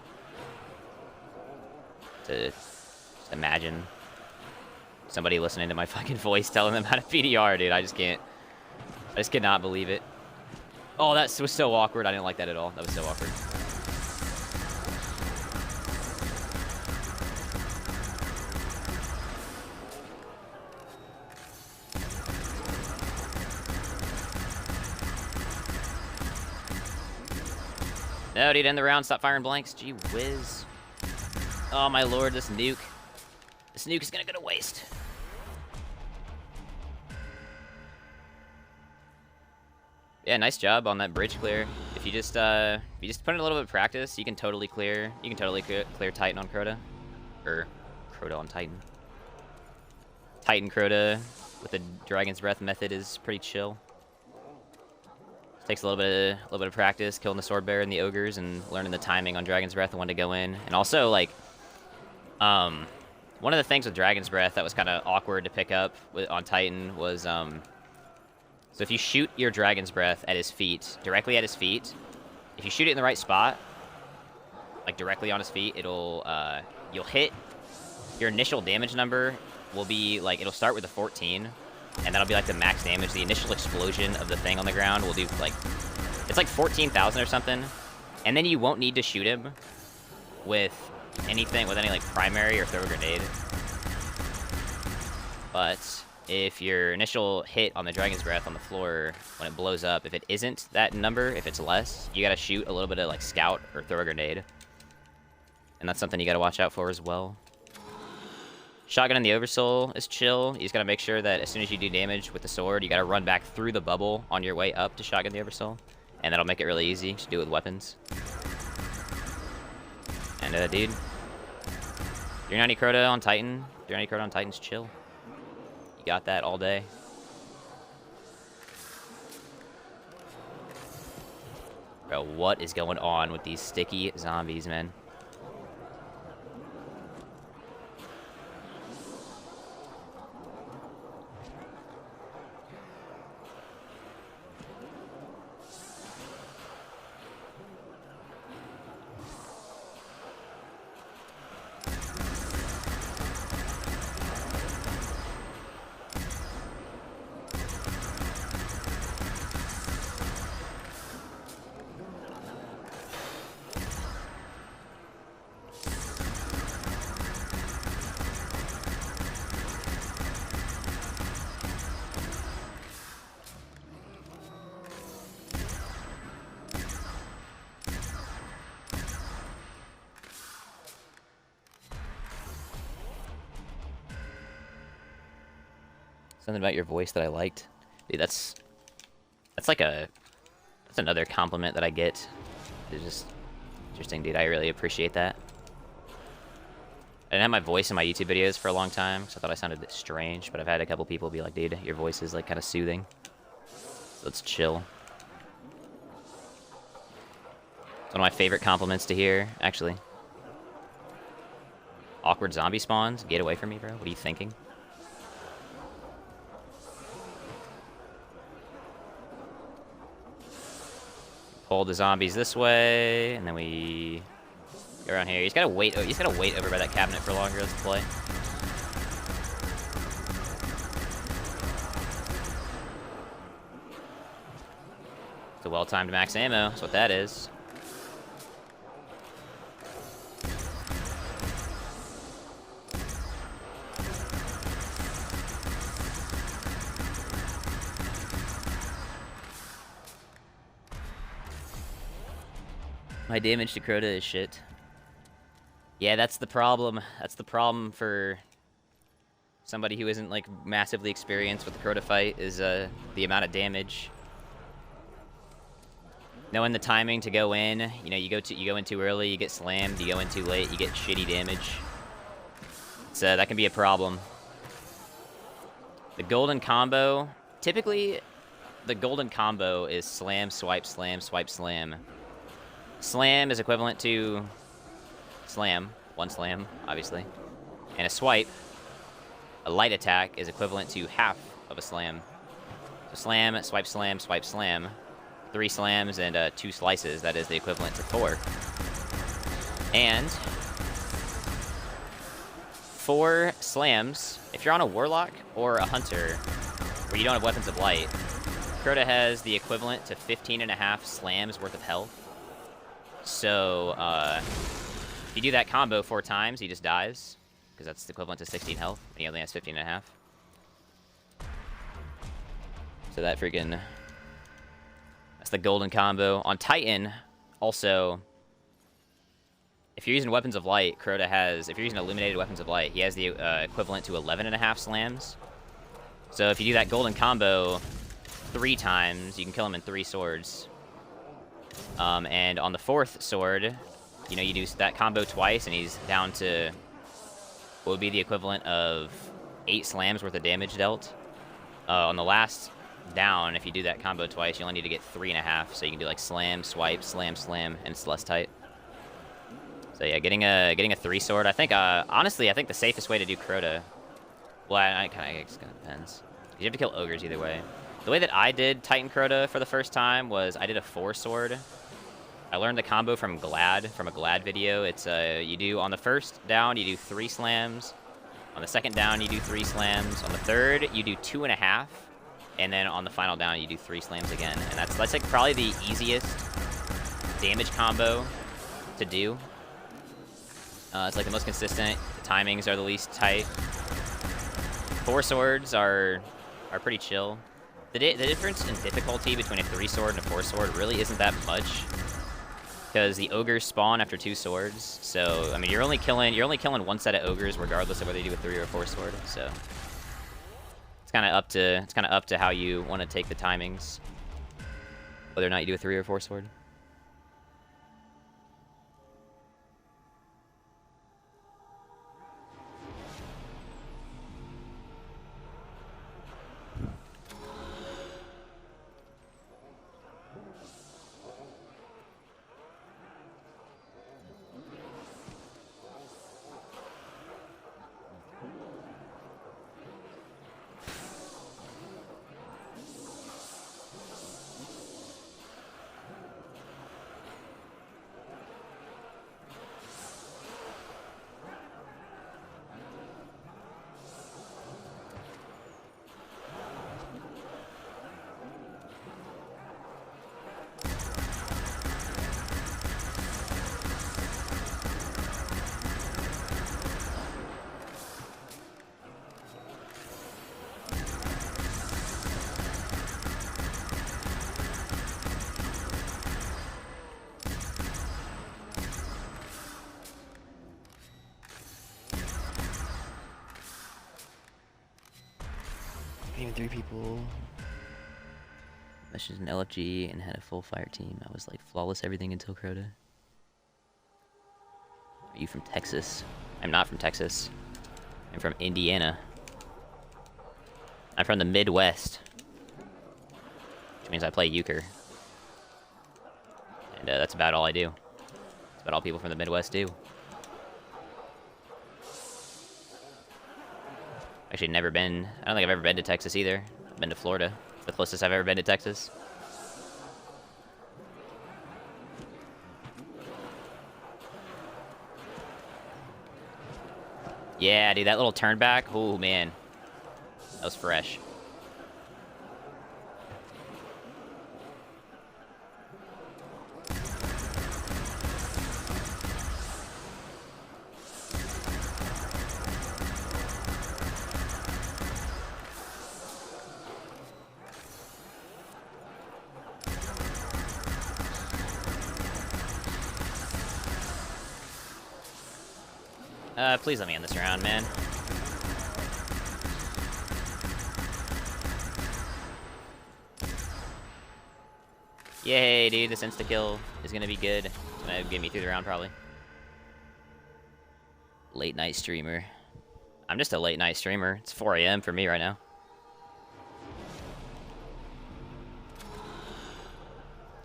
to just imagine somebody listening to my fucking voice telling them how to PDR, dude. I just cannot believe it. Oh, that was so awkward. I didn't like that at all. That was so awkward. No, dude, end the round. Stop firing blanks. Gee whiz. Oh, my lord, this nuke. This nuke is gonna go to waste. Yeah, nice job on that bridge clear. If you just put in a little bit of practice, you can totally clear. You can totally clear Titan on Crota, or Crota on Titan. Titan Crota with the Dragon's Breath method is pretty chill. Takes a little bit of practice, killing the Sword Bearer and the ogres, and learning the timing on Dragon's Breath and when to go in. And also, like, one of the things with Dragon's Breath that was kind of awkward to pick up on Titan was, so if you shoot your Dragon's Breath at his feet, directly at his feet, if you shoot it in the right spot, like directly on his feet, it'll, you'll hit, your initial damage number will be, like, it'll start with a 14, and that'll be, like, the max damage. The initial explosion of the thing on the ground will do, like, it's like 14,000 or something, and then you won't need to shoot him with anything, with any, like, primary or throw a grenade. But if your initial hit on the Dragon's Breath on the floor, when it blows up, if it isn't that number, if it's less, you gotta shoot a little bit of, like, scout or throw a grenade. And that's something you gotta watch out for as well. Shotgun in the Oversoul is chill. You just gotta make sure that as soon as you do damage with the sword, you gotta run back through the bubble on your way up to Shotgun the Oversoul. And that'll make it really easy. Just do it with weapons. And, dude. 390 Crota on Titan. 390 Crota on Titan's chill. You got that all day. Bro, what is going on with these sticky zombies, man? Something about your voice that I liked. Dude, that's another compliment that I get. It's just interesting, dude. I really appreciate that. I didn't have my voice in my YouTube videos for a long time, so I thought I sounded a bit strange, but I've had a couple people be like, dude, your voice is like kind of soothing. Let's chill. It's one of my favorite compliments to hear, actually. Awkward zombie spawns? Get away from me, bro. What are you thinking? Pull the zombies this way, and then we go around here. He's gotta wait. He's gotta wait over by that cabinet for longer. Let's play. It's a well-timed max ammo. That's what that is. My damage to Crota is shit. Yeah, that's the problem. That's the problem for somebody who isn't, like, massively experienced with the Crota fight, is the amount of damage. Knowing the timing to go in, you know, you go in too early, you get slammed. You go in too late, you get shitty damage. So that can be a problem. The golden combo, typically, the golden combo is slam, swipe, slam, swipe, slam. Slam is equivalent to slam, one slam, obviously. And a swipe, a light attack, is equivalent to half of a slam. So slam, swipe, slam, swipe, slam. 3 slams and 2 slices, that is the equivalent to 4. And 4 slams, if you're on a warlock or a hunter where you don't have weapons of light, Crota has the equivalent to 15.5 slams worth of health. So, if you do that combo 4 times, he just dies, because that's the equivalent to 16 health, and he only has 15.5. So that freaking... That's the golden combo. On Titan, also, if you're using weapons of light, Crota has... If you're using illuminated weapons of light, he has the equivalent to 11.5 slams. So if you do that golden combo 3 times, you can kill him in 3 swords. And on the 4th sword, you know, you do that combo twice, and he's down to what would be the equivalent of 8 slams worth of damage dealt. On the last down, if you do that combo twice, you only need to get 3.5, so you can do like slam, swipe, slam, slam, and it's less tight. So yeah, getting a 3 sword. I think honestly, I think the safest way to do Crota. Well, it kind of depends. You have to kill ogres either way. The way that I did Titan Crota for the first time was I did a 4 sword. I learned the combo from Glad, from a Glad video. It's you do on the first down, you do 3 slams. On the second down, you do 3 slams. On the third, you do 2.5. And then on the final down, you do 3 slams again. And that's like probably the easiest damage combo to do. It's like the most consistent. The timings are the least tight. 4 swords are pretty chill. The difference in difficulty between a 3 sword and a 4 sword really isn't that much, because the ogres spawn after 2 swords. So I mean, you're only killing 1 set of ogres regardless of whether you do a 3 or a 4 sword. So it's kind of up to how you want to take the timings, whether or not you do a 3 or 4 sword. Even 3 people. That's just an LFG and had a full fire team. I was like flawless everything until Crota. Are you from Texas? I'm not from Texas. I'm from Indiana. I'm from the Midwest. which means I play euchre. And that's about all I do. That's about all people from the Midwest do. Actually, never been. I don't think I've ever been to Texas either. I've been to Florida. It's the closest I've ever been to Texas. Yeah, dude, that little turn back. Oh, man. That was fresh. Please let me end this round, man. Yay, dude, this insta-kill is gonna be good. It's gonna get me through the round, probably. Late night streamer. I'm just a late night streamer. It's 4 a.m. for me right now.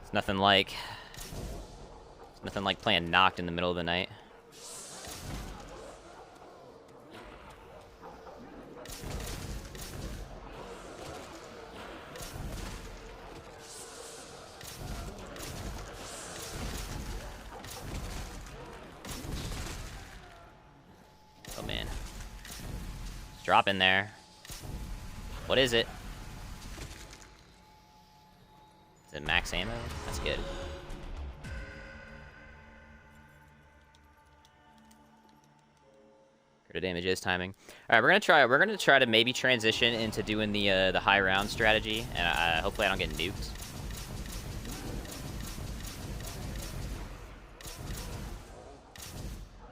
It's nothing like playing Nacht in the middle of the night. Oh man. Drop in there. What is it? Is it max ammo? That's good. Critical damage is timing. All right, we're gonna try to maybe transition into doing the high round strategy, and hopefully I don't get nuked.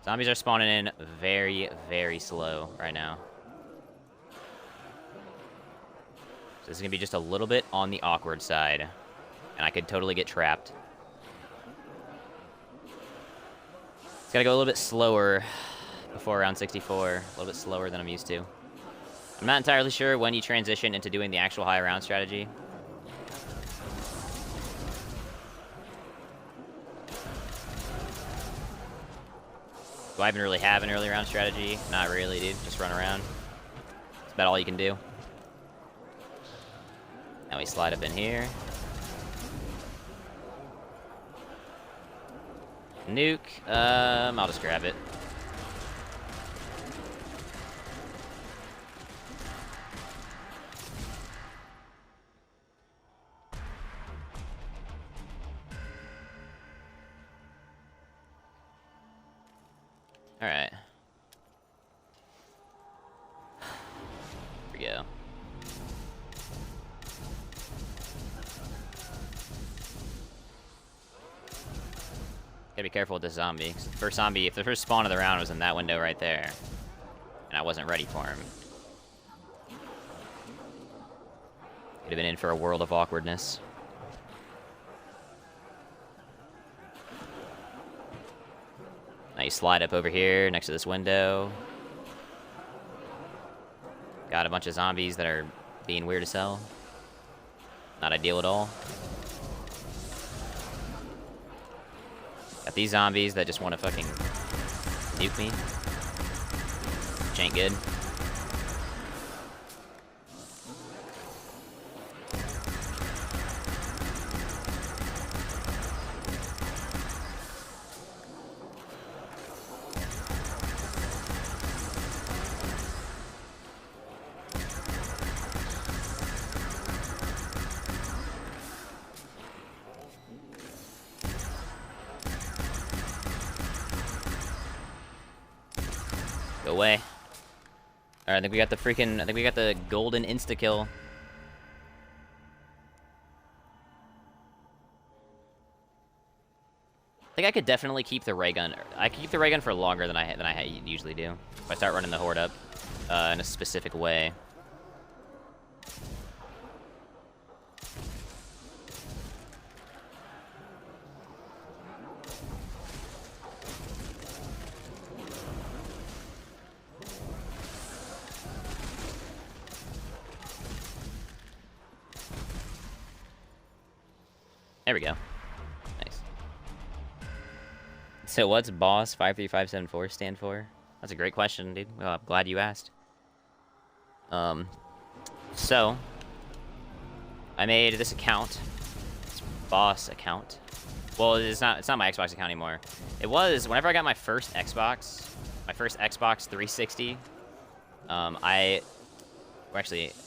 Zombies are spawning in very, very slow right now. So this is gonna be just a little bit on the awkward side, and I could totally get trapped. It's gotta go a little bit slower before round 64, a little bit slower than I'm used to. I'm not entirely sure when you transition into doing the actual high round strategy. Do I even really have an early round strategy? Not really, dude. Just run around. That's about all you can do. Now we slide up in here. Nuke. I'll just grab it. All right. Here we go. Gotta be careful with this zombie. 'Cause the first zombie, if the first spawn of the round was in that window right there, and I wasn't ready for him, could have been in for a world of awkwardness. Now you slide up over here next to this window. Got a bunch of zombies that are being weird as hell. Not ideal at all. Got these zombies that just want to fucking nuke me. Which ain't good. Go away. Alright, I think we got the golden insta-kill. I think I could definitely keep the ray gun. I could keep the ray gun for longer than I usually do. If I start running the horde up in a specific way. There we go. Nice. So what's boss 53574 stand for? That's a great question, dude. Well, I'm glad you asked. So I made this account. It's boss account. Well, it's not my Xbox account anymore. It was whenever I got my first Xbox 360. I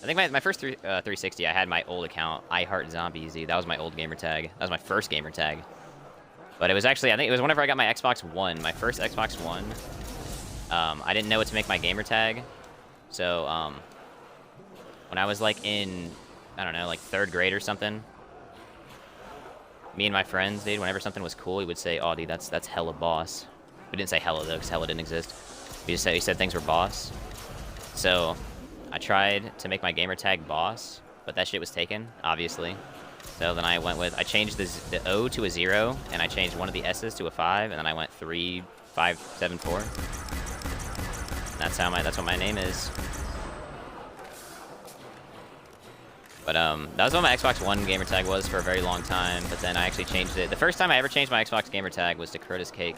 think my first 360, I had my old account, I Heart Zombies. That was my old gamer tag. That was my first gamer tag. But it was actually, I think it was whenever I got my Xbox One, my first Xbox One. I didn't know what to make my gamer tag. So, when I was like in, I don't know, like 3rd grade or something, me and my friends, dude, whenever something was cool, we would say, oh, dude, that's hella boss. We didn't say hella, though, because hella didn't exist. We said things were boss. So I tried to make my gamer tag boss, but that shit was taken, obviously. So then I changed the O to a 0, and I changed one of the S's to a 5, and then I went 3574. That's what my name is. But that was what my Xbox One gamer tag was for a very long time, but then I actually changed it. The first time I ever changed my Xbox gamer tag was to Curtis Cake.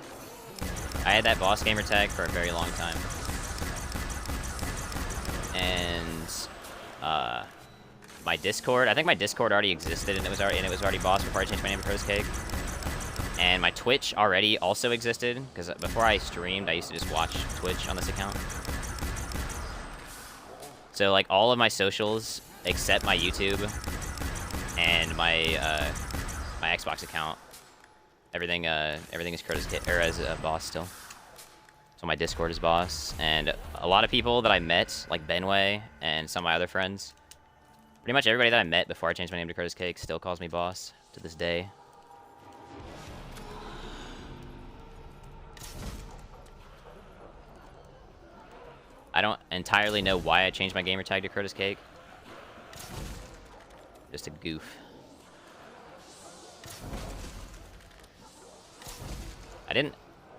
I had that boss gamer tag for a very long time. And my Discord, I think my Discord already existed, and it was already boss before I changed my name to Curtis Cake. And my Twitch already also existed, because before I streamed, I used to just watch Twitch on this account. So like all of my socials, except my YouTube and my my Xbox account, everything is Curtis Cake, or as a boss still. So my Discord is boss, and a lot of people that I met, like Benway and some of my other friends, pretty much everybody that I met before I changed my name to Curtis Cake still calls me boss to this day. I don't entirely know why I changed my gamer tag to Curtis Cake. Just a goof. I didn't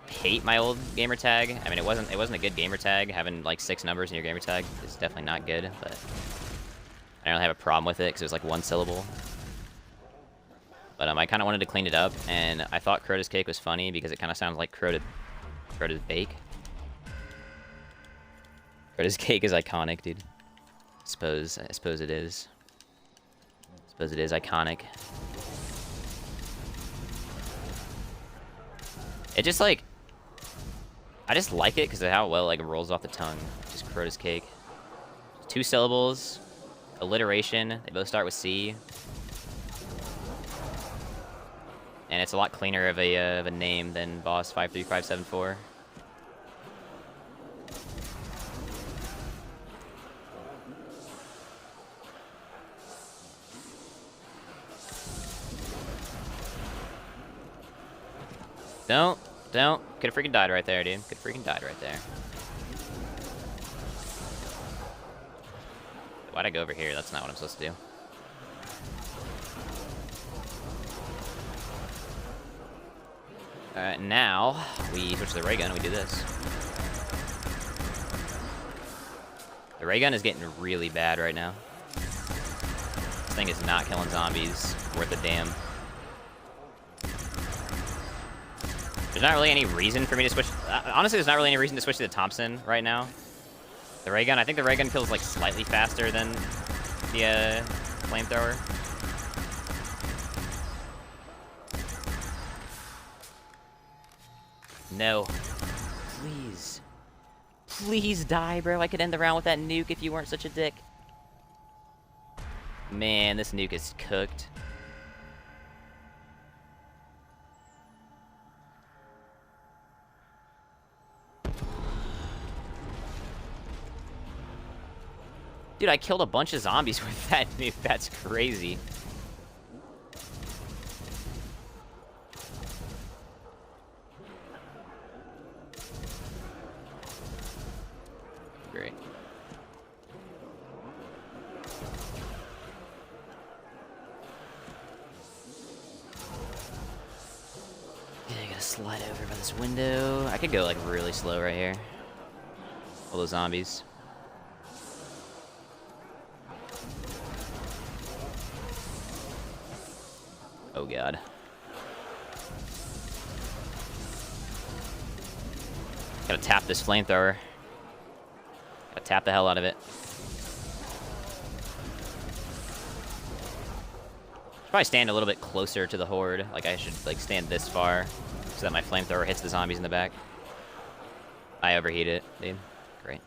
hate my old gamer tag. I mean, it wasn't a good gamer tag. Having like 6 numbers in your gamer tag is definitely not good, but I don't really have a problem with it because it was like 1 syllable. But I kind of wanted to clean it up, and I thought Curtis Cake was funny because it kind of sounds like Crow to Bake. Curtis Cake is iconic, dude. I suppose it is. I suppose it is iconic. It just like, I just like it because of how well like it rolls off the tongue. Just Curtis Cake. 2 syllables, alliteration. They both start with C. And it's a lot cleaner of a name than Boss 53574. Don't. Could've freaking died right there, dude. Could've freaking died right there. Why'd I go over here? That's not what I'm supposed to do. Alright, now we switch to the ray gun and we do this. The ray gun is getting really bad right now. This thing is not killing zombies worth a damn. There's not really any reason for me to switch. Honestly, there's not really any reason to switch to the Thompson right now. The ray gun, I think the ray gun kills like slightly faster than the flamethrower. No. Please. Please die, bro. I could end the round with that nuke if you weren't such a dick. Man, this nuke is cooked. Dude, I killed a bunch of zombies with that nuke. That's crazy. Great. Okay, I gotta slide over by this window. I could go like really slow right here. All those zombies. Oh god. Gotta tap this flamethrower. Gotta tap the hell out of it. Should probably stand a little bit closer to the horde. Like I should like stand this far so that my flamethrower hits the zombies in the back. I overheat it, dude. Great.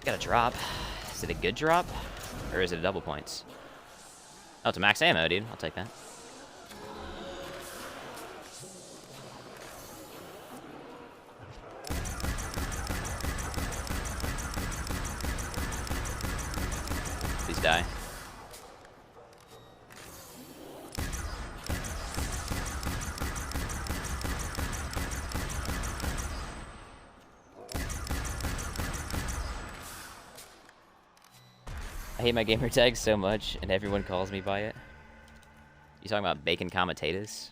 Got a drop. Is it a good drop? Or is it a double points? Oh, it's a max ammo, dude. I'll take that. Please die. I hate my gamer tag so much, and everyone calls me by it. You talking about bacon commentators?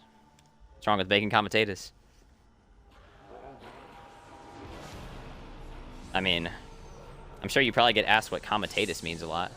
What's wrong with bacon commentators? I mean, I'm sure you probably get asked what commentatus means a lot.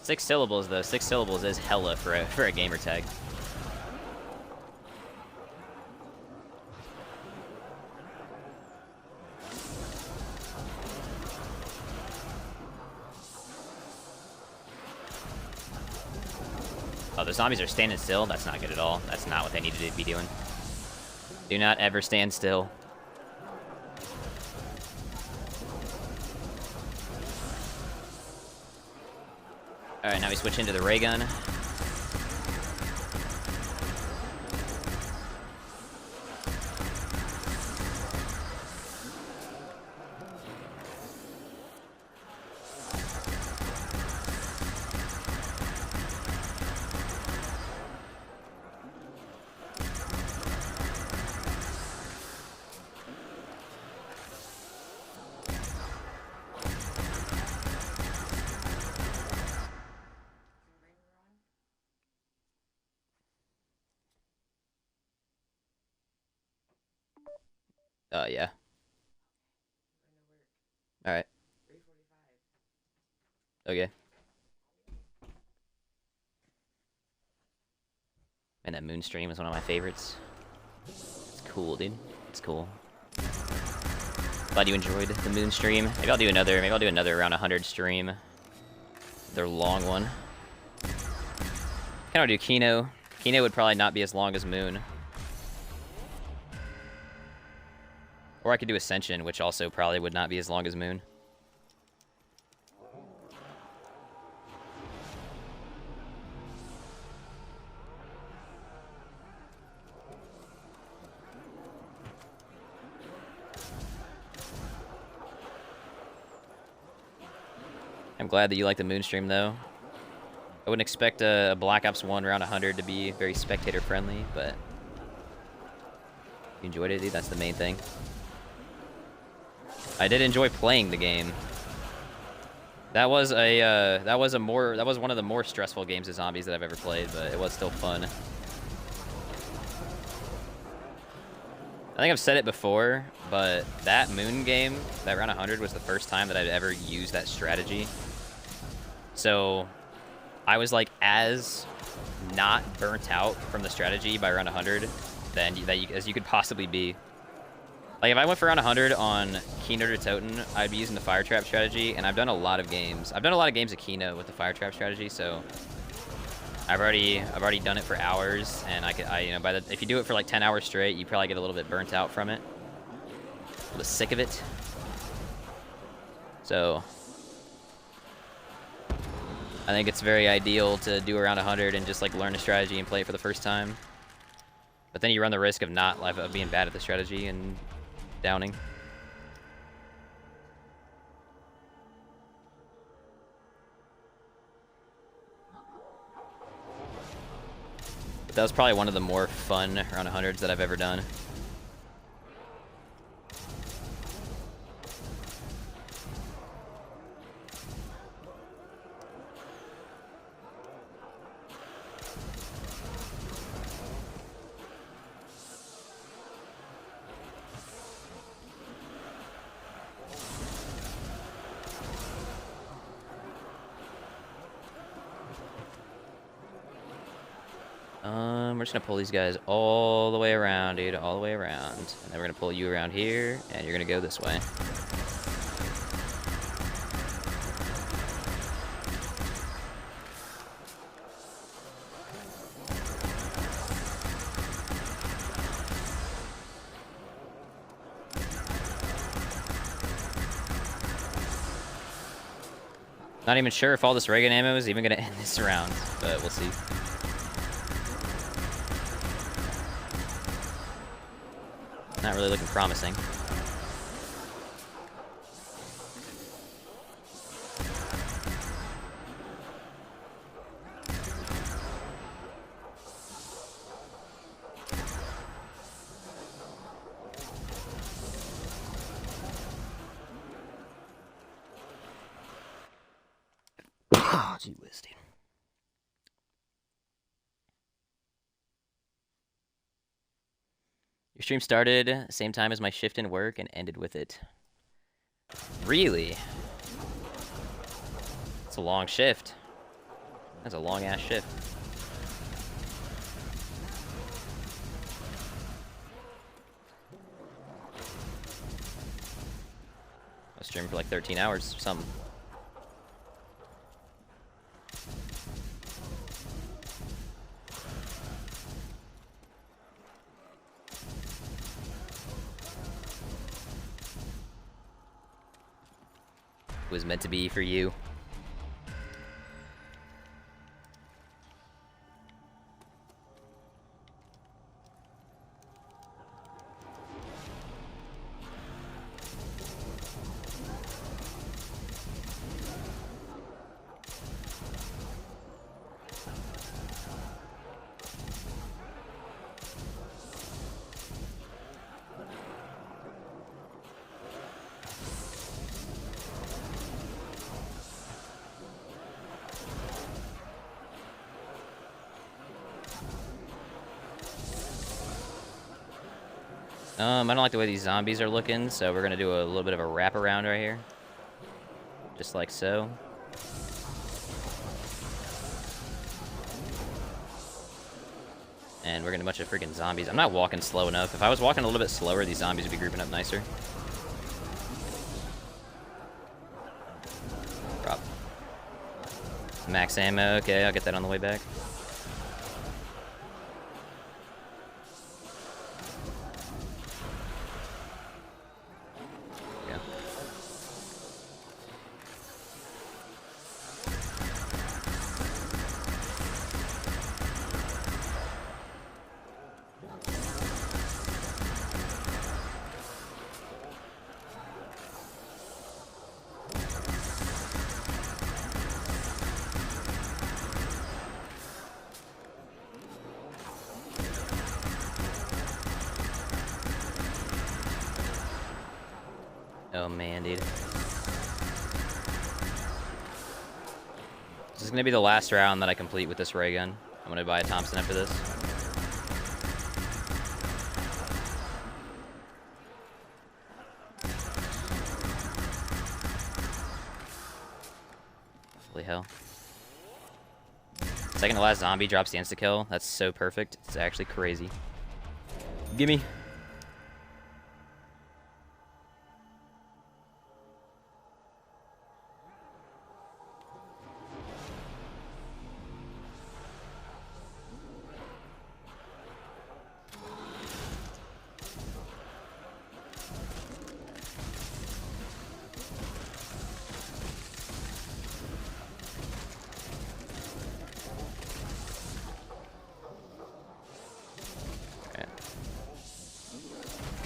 Six syllables, though. 6 syllables is hella for a gamer tag. Oh, the zombies are standing still? That's not good at all. That's not what they need to be doing. Do not ever stand still. Alright, now we switch into the ray gun. Yeah. Alright. Okay. Man, that moon stream is one of my favorites. It's cool, dude. It's cool. Glad you enjoyed the moon stream. Maybe I'll do another around 100 stream. Their long one. Kind of do Kino. Kino would probably not be as long as Moon. Or I could do Ascension, which also probably would not be as long as Moon. I'm glad that you like the Moon stream, though. I wouldn't expect a Black Ops 1 round 100 to be very spectator-friendly, but you enjoyed it, dude. That's the main thing. I did enjoy playing the game. That was one of the more stressful games of zombies that I've ever played, but it was still fun. I think I've said it before, but that Moon game, that round 100, was the first time that I'd ever used that strategy. So I was like as not burnt out from the strategy by round 100 as you could possibly be. Like if I went for round 100 on Kino or Toten, I'd be using the fire trap strategy, and I've done a lot of games. I've done a lot of games of Kino with the fire trap strategy, so I've already done it for hours, and if you do it for like 10 hours straight, you probably get a little bit burnt out from it, a little bit sick of it. So I think it's very ideal to do around 100 and just like learn a strategy and play it for the first time. But then you run the risk of being bad at the strategy and downing. But that was probably one of the more fun around 100s that I've ever done. We're just gonna pull these guys all the way around, dude, all the way around. And then we're gonna pull you around here, and you're gonna go this way. Not even sure if all this Reagan ammo is even gonna end this round, but we'll see. Not really looking promising. Oh, gee whiz, dude. Your stream started same time as my shift in work and ended with it. Really? It's a long shift. That's a long-ass shift. I was streaming for like 13 hours or something. Was meant to be for you. I don't like the way these zombies are looking, so we're gonna do a little bit of a wraparound right here. Just like so. And we're gonna bunch of freaking zombies. I'm not walking slow enough. If I was walking a little bit slower, these zombies would be grouping up nicer. Drop. Max ammo, okay, I'll get that on the way back. Oh man, dude. This is gonna be the last round that I complete with this ray gun. I'm gonna buy a Thompson after this. Holy hell. Second to last zombie drops the insta-kill. That's so perfect. It's actually crazy. Gimme.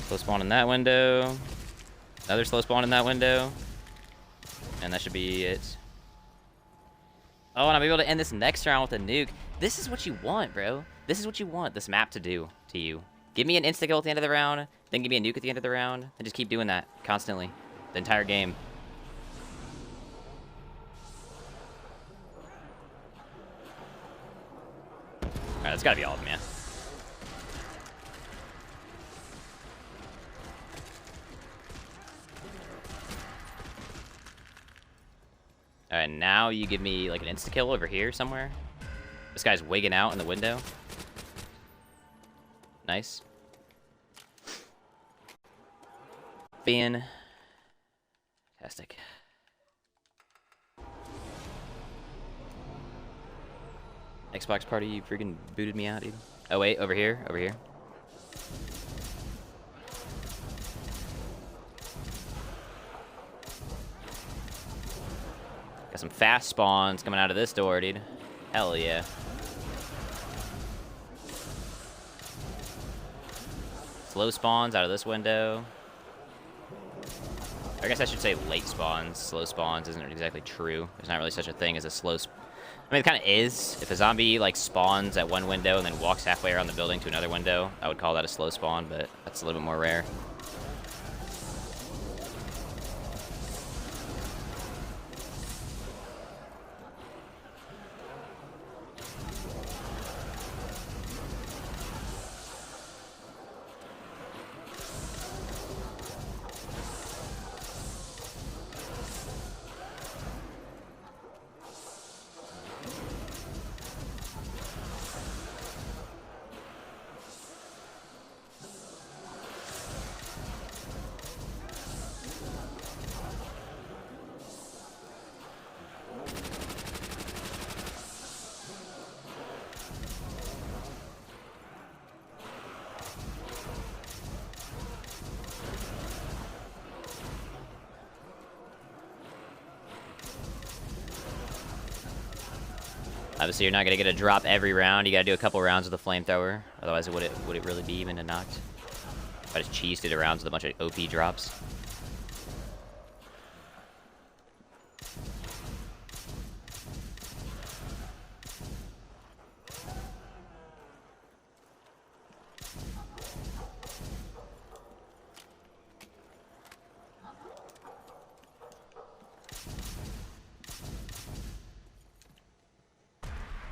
Slow spawn in that window. Another slow spawn in that window. And that should be it. Oh, and I'll be able to end this next round with a nuke. This is what you want, bro. This is what you want this map to do to you. Give me an insta-kill at the end of the round, then give me a nuke at the end of the round, and just keep doing that constantly. The entire game. Alright, that's gotta be all of them, yeah. Alright, now you give me like an insta-kill over here somewhere. This guy's wigging out in the window. Nice. Fantastic. Xbox party, you freaking booted me out, dude. Oh wait, over here, over here. Got some fast spawns coming out of this door, dude. Hell yeah. Slow spawns out of this window. I guess I should say late spawns. Slow spawns isn't exactly true. There's not really such a thing as a slow I mean, it kind of is. If a zombie, like, spawns at one window and then walks halfway around the building to another window, I would call that a slow spawn, but that's a little bit more rare. Obviously, you're not gonna get a drop every round. You gotta do a couple rounds with the flamethrower. Otherwise, would it really be even a Nacht? If I just cheesed it around with a bunch of OP drops.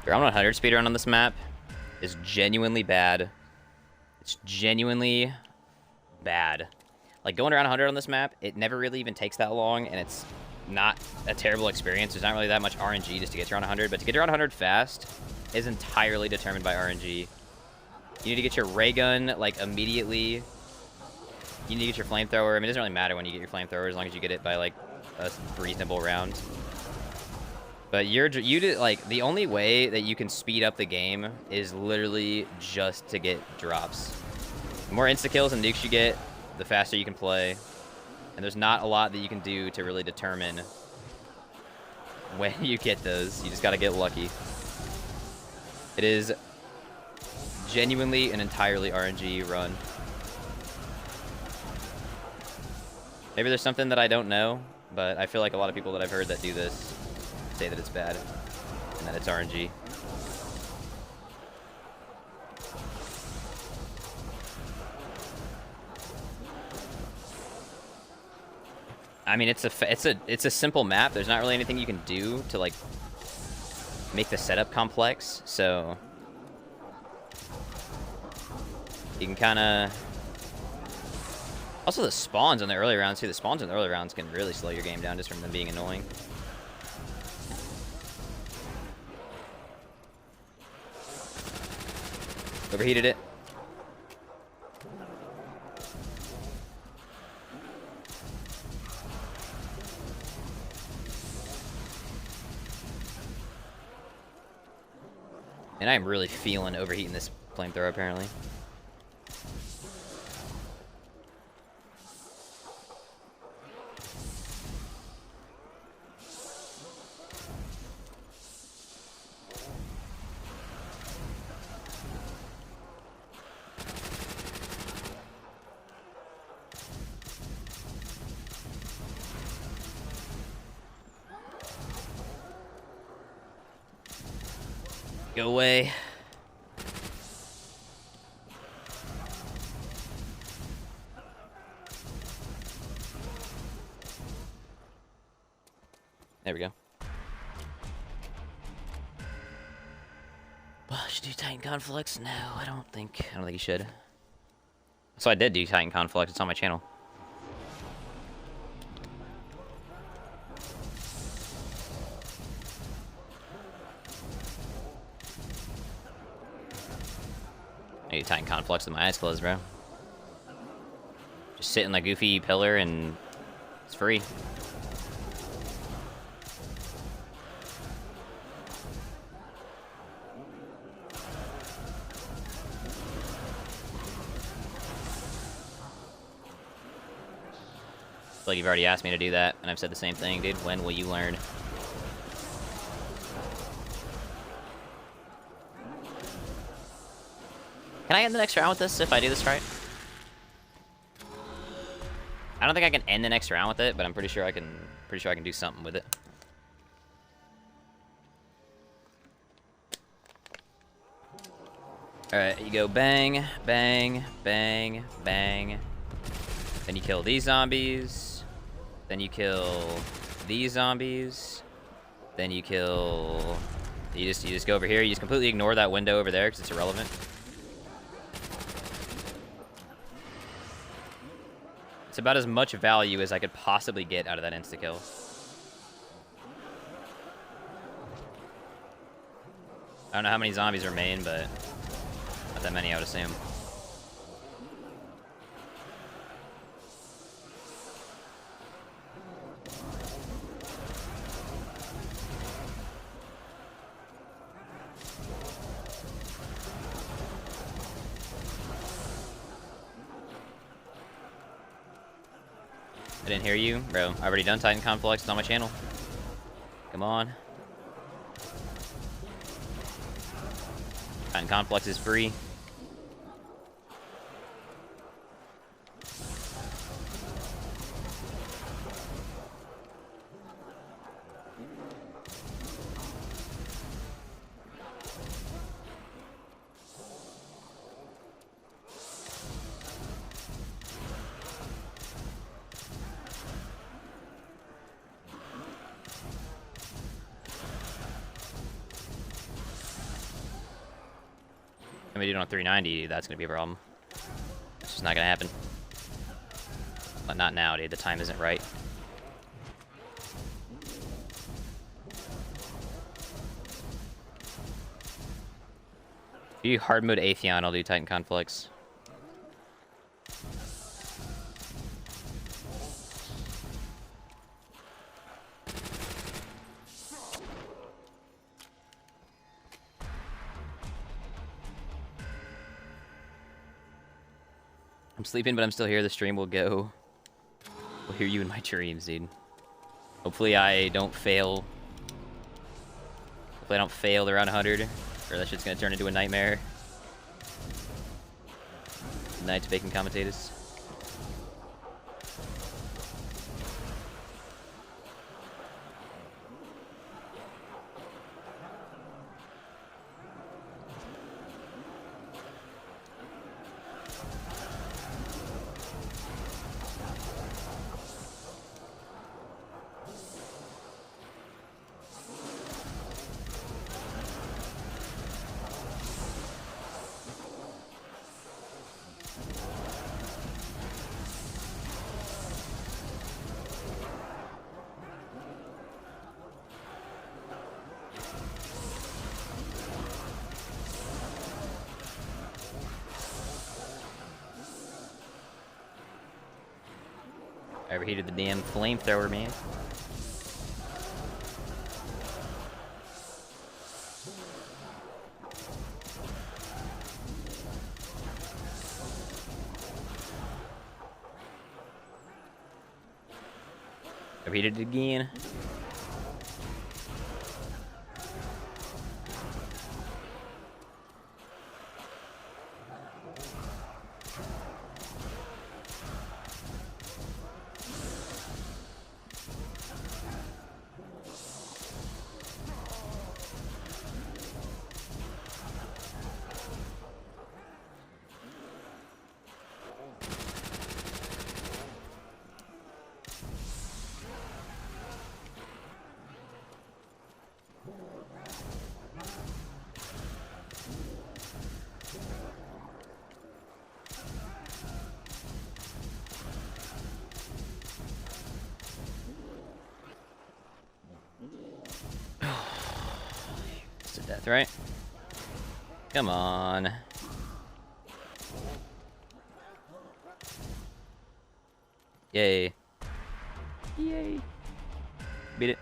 Round 100 speedrun on this map is genuinely bad. It's genuinely bad. Like, going around 100 on this map, it never really even takes that long, and it's not a terrible experience. There's not really that much RNG just to get to around 100, but to get around 100 fast is entirely determined by RNG. You need to get your ray gun, like, immediately. You need to get your flamethrower. I mean, it doesn't really matter when you get your flamethrower as long as you get it by, like, a reasonable round. But like, the only way that you can speed up the game is literally just to get drops. The more insta-kills and nukes you get, the faster you can play. And there's not a lot that you can do to really determine when you get those. You just gotta get lucky. It is genuinely an entirely RNG run. Maybe there's something that I don't know, but I feel like a lot of people that I've heard that do this say that it's bad and that it's RNG. I mean, it's a simple map. There's not really anything you can do to, like, make the setup complex, so you can kind of. Also, the spawns in the early rounds too. The spawns in the early rounds can really slow your game down just from them being annoying. Overheated it. And I am really feeling overheating this flamethrower, apparently. Go away. There we go. Well, I should do Titan Conflicts? No, I don't think you should. So I did do Titan Conflict. It's on my channel. I do Titan Conflicts with my eyes closed, bro. Just sit in the goofy pillar and it's free. I feel like you've already asked me to do that, and I've said the same thing, dude. When will you learn? Can I end the next round with this if I do this right? I don't think I can end the next round with it, but I'm pretty sure I can do something with it. Alright, you go bang, bang, bang, bang. Then you kill these zombies. Then you kill these zombies. Then you kill... You just go over here. You just completely ignore that window over there because it's irrelevant. It's about as much value as I could possibly get out of that insta-kill. I don't know how many zombies remain, but not that many, I would assume. I didn't hear you. Bro, I've already done Titan Conflicts. It's on my channel. Come on. Titan Conflicts is free. If we do it on 390, that's gonna be a problem. It's just not gonna happen. But not now, dude. The time isn't right. If you hard mode Atheon, I'll do Titan Conflicts. I'm sleeping, but I'm still here. The stream will go. We'll hear you in my dreams, dude. Hopefully I don't fail. Hopefully I don't fail around 100, or that shit's gonna turn into a nightmare. Night's bacon commentators. I overheated the damn flamethrower, man. Overheated it again. both, right? Come on. Yay. Yay. Beat it.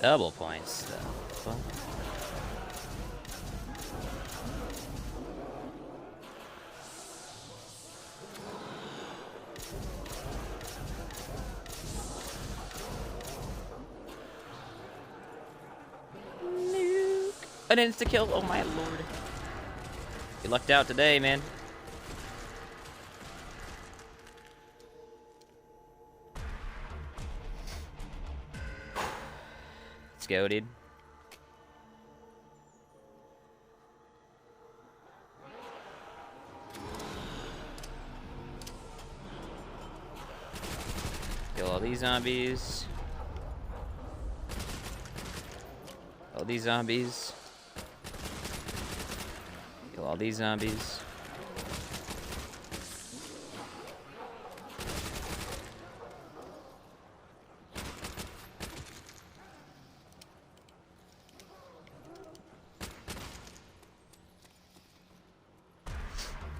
Double points, though. Nuke. An insta-kill. Oh, my lord. You lucked out today, man. Let's go, dude. Kill all these zombies. All these zombies. Kill all these zombies.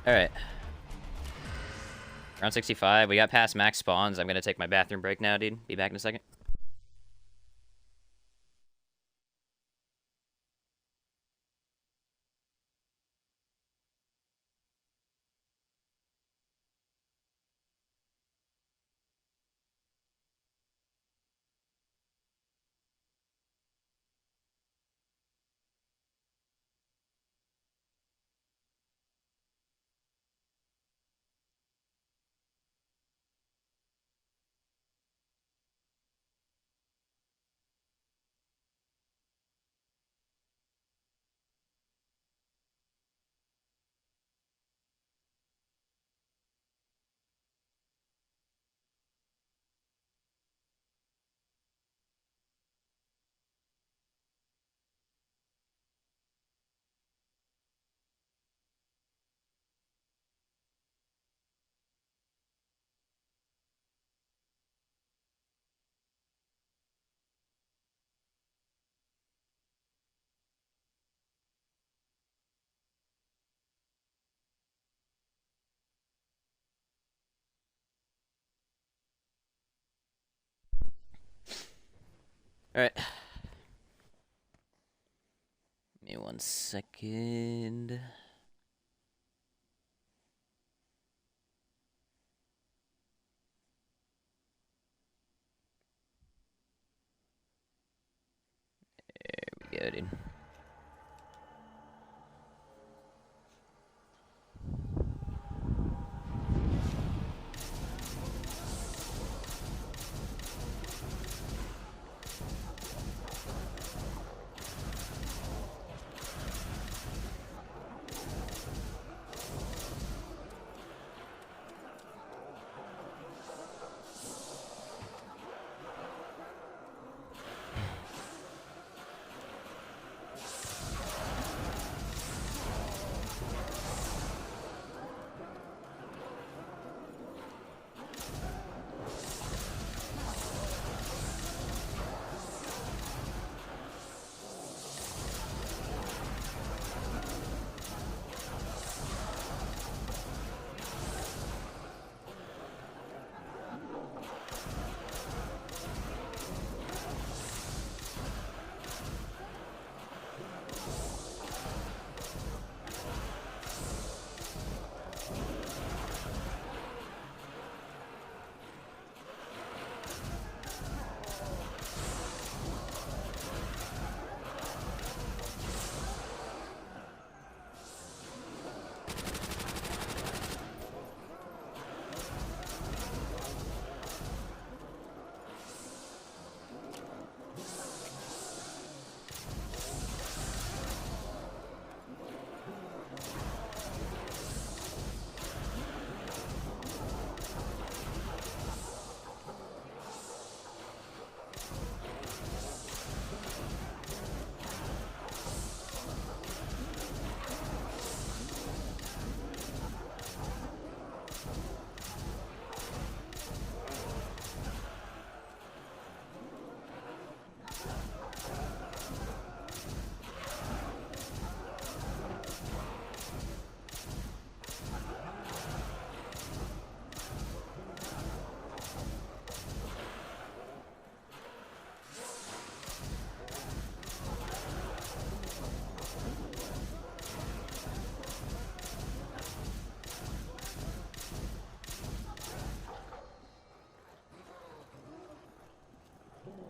Alright. Round 65. We got past max spawns. I'm gonna take my bathroom break now, dude. Be back in a second. Alright. Give me 1 second. There we go, dude.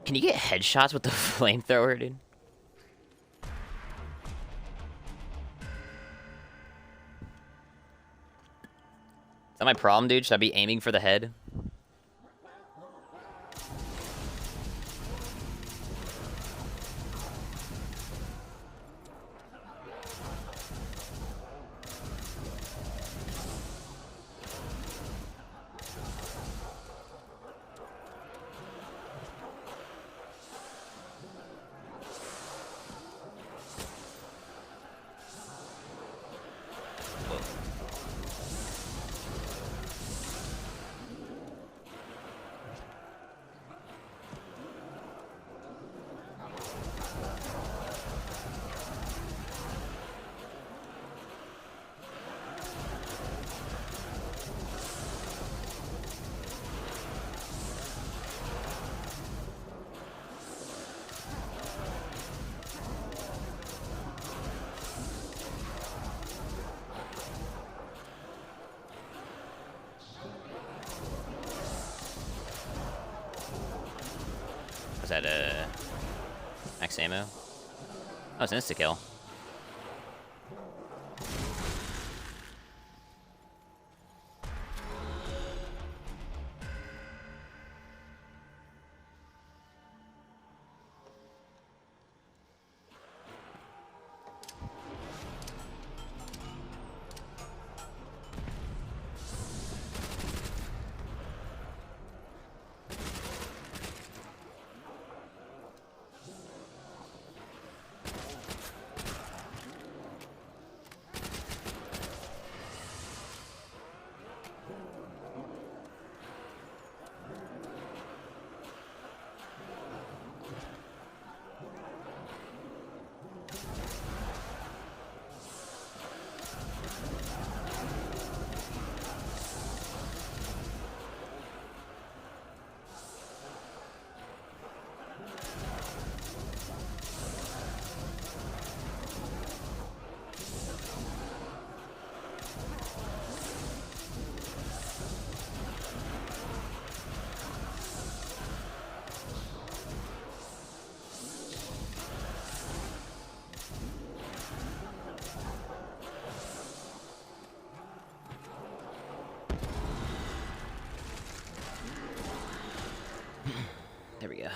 Can you get headshots with the flamethrower, dude? Is that my problem, dude? Should I be aiming for the head? Was that max ammo? Oh, it's an insta-kill. There we go.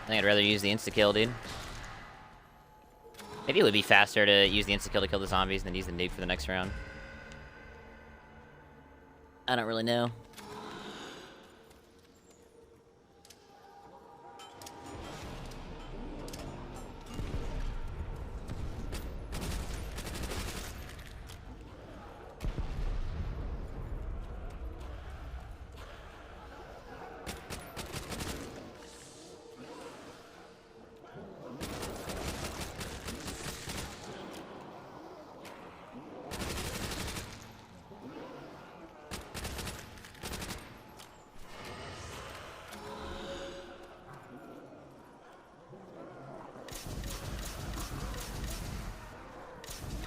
I think I'd rather use the insta-kill, dude. Maybe it would be faster to use the insta-kill to kill the zombies than use the nuke for the next round. I don't really know.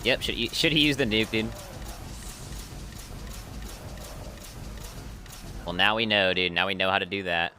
Yep, should he use the nuke, dude? Well, now we know, dude. Now we know how to do that.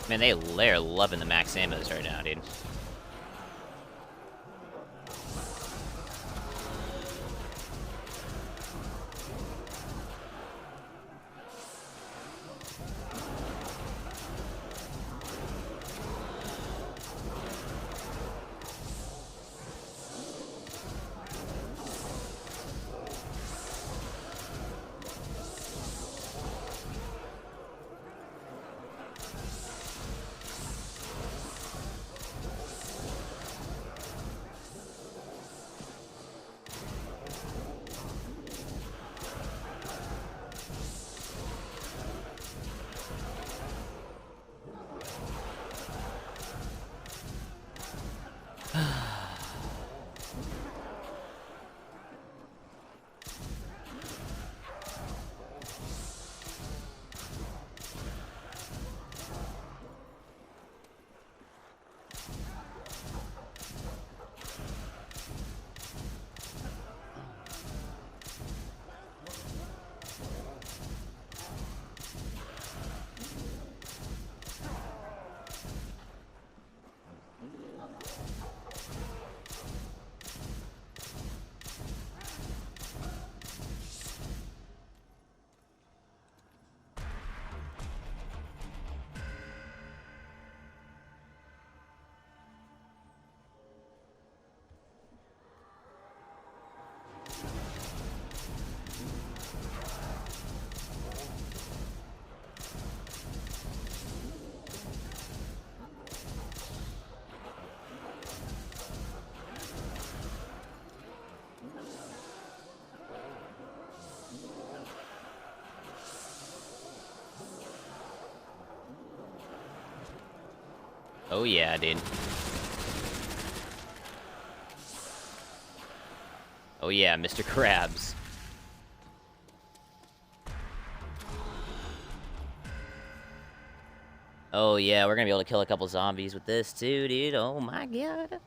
Man, they're loving the max ammos right now, dude. Oh yeah, dude. Oh yeah, Mr. Krabs. Oh yeah, we're gonna be able to kill a couple zombies with this too, dude. Oh my god.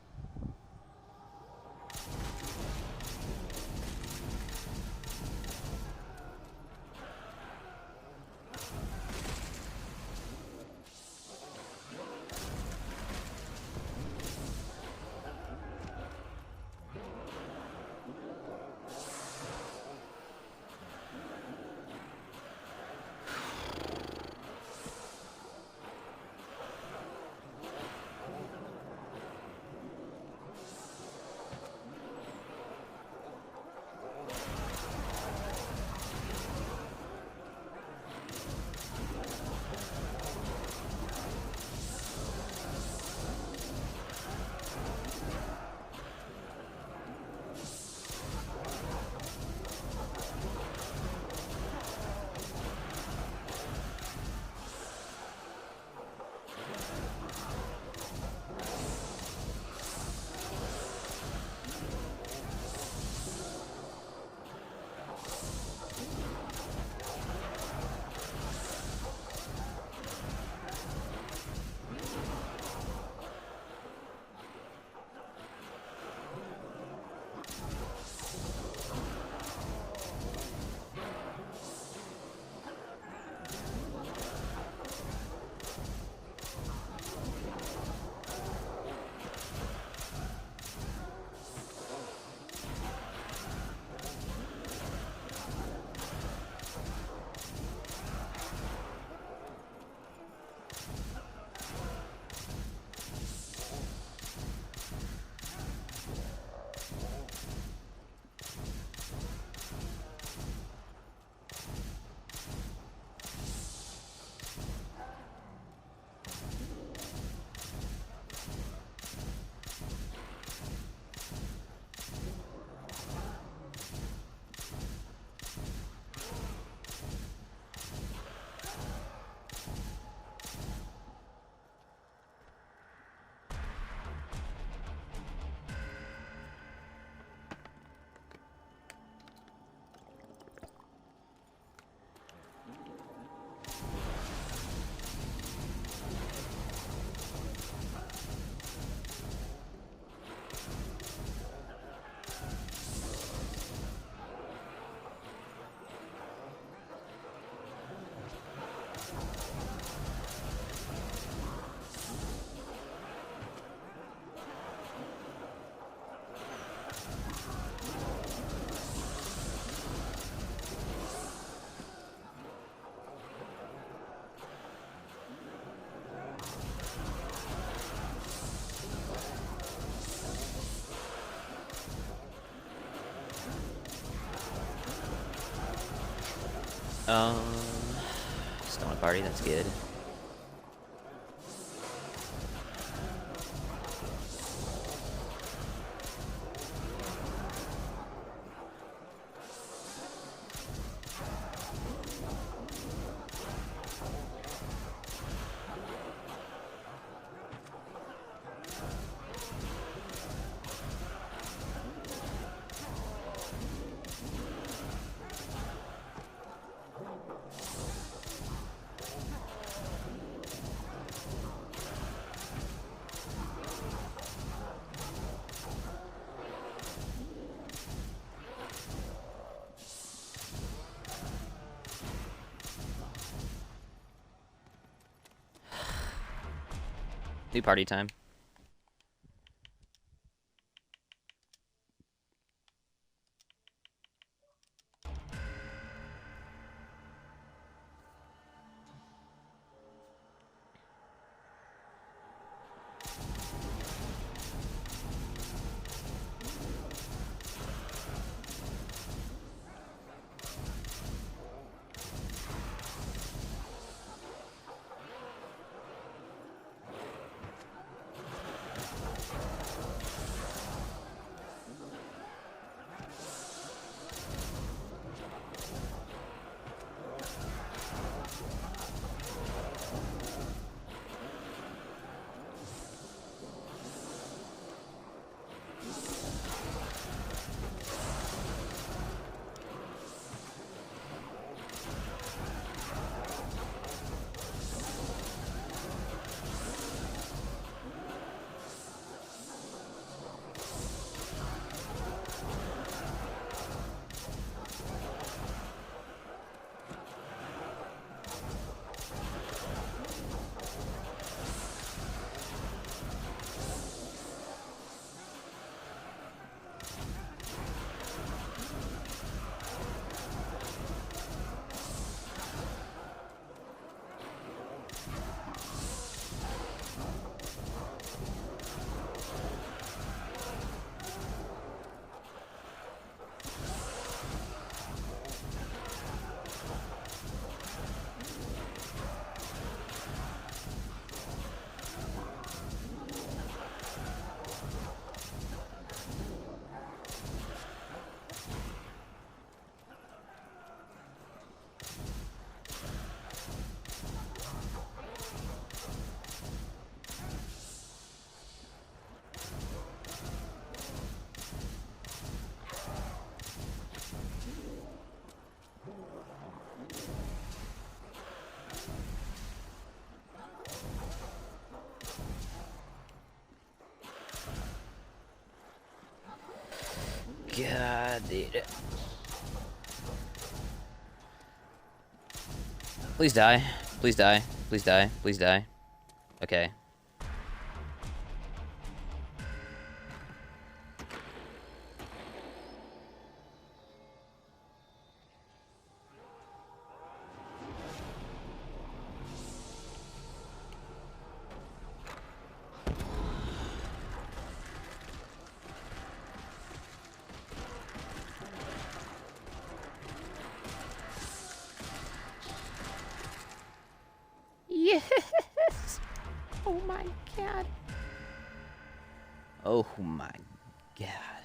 Um, Stone Party, that's good. New party time. God, dude. Please die. Please die. Please die. Please die. Okay. Yes! Oh my god. Oh my god.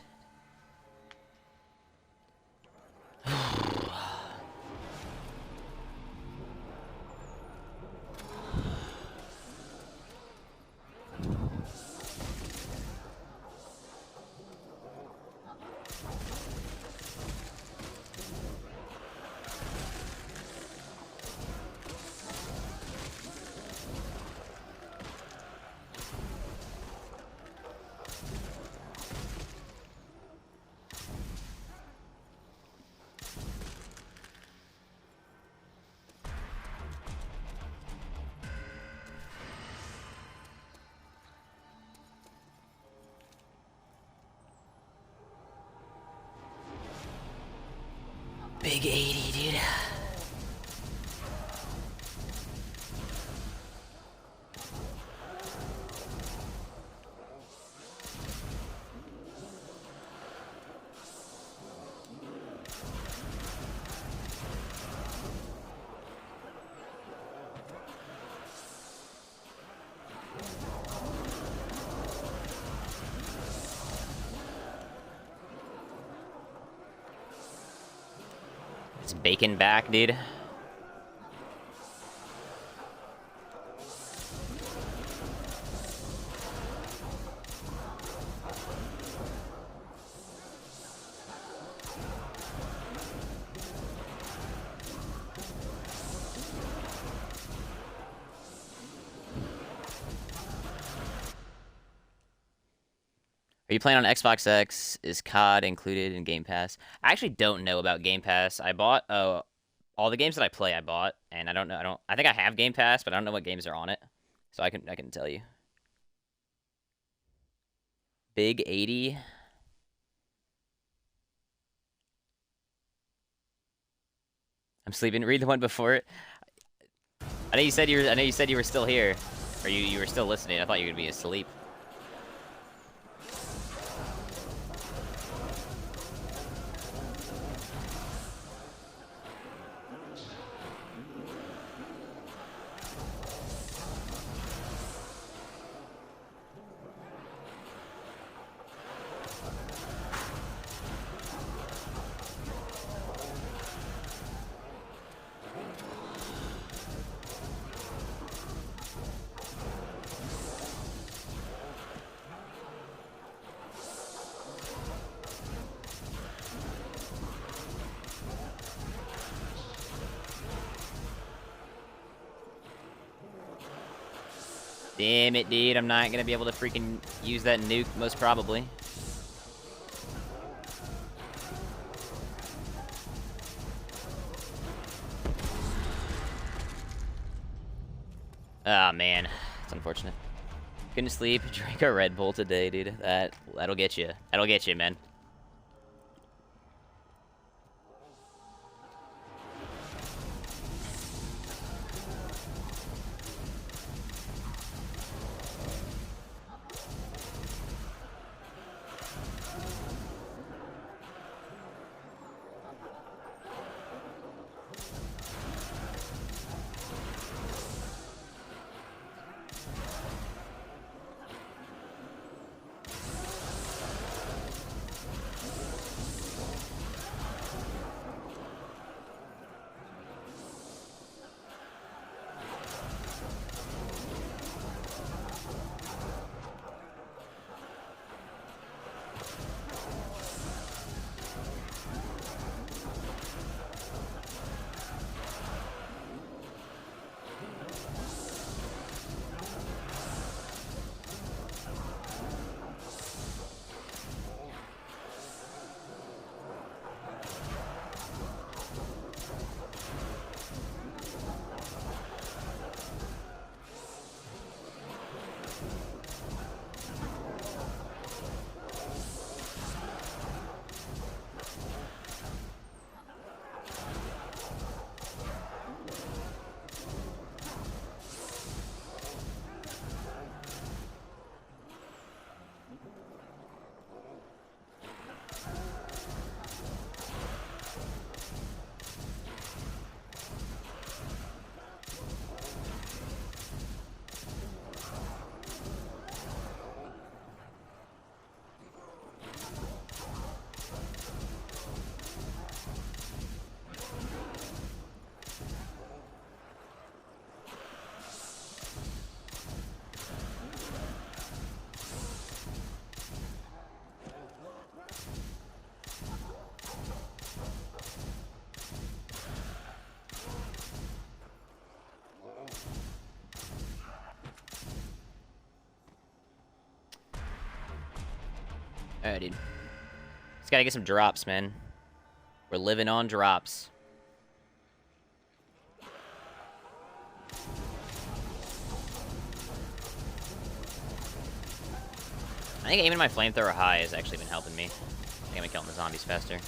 Big 80, dude. It's bacon back, dude. Are you playing on Xbox X? Is COD included in Game Pass? I actually don't know about Game Pass. I bought all the games that I play. I bought, and I don't know. I think I have Game Pass, but I don't know what games are on it. So I can tell you. Big 80. I'm sleeping. Read the one before it. I know you said you were still here, or you were still listening. I thought you would be asleep. Damn it, dude. I'm not gonna be able to freaking use that nuke, most probably. Ah, man. It's unfortunate. Couldn't sleep. Drink a Red Bull today, dude. That'll get you. That'll get you, man. Alright, dude. Just gotta get some drops, man. We're living on drops. I think aiming my flamethrower high has actually been helping me. I think I'm gonna kill the zombies faster.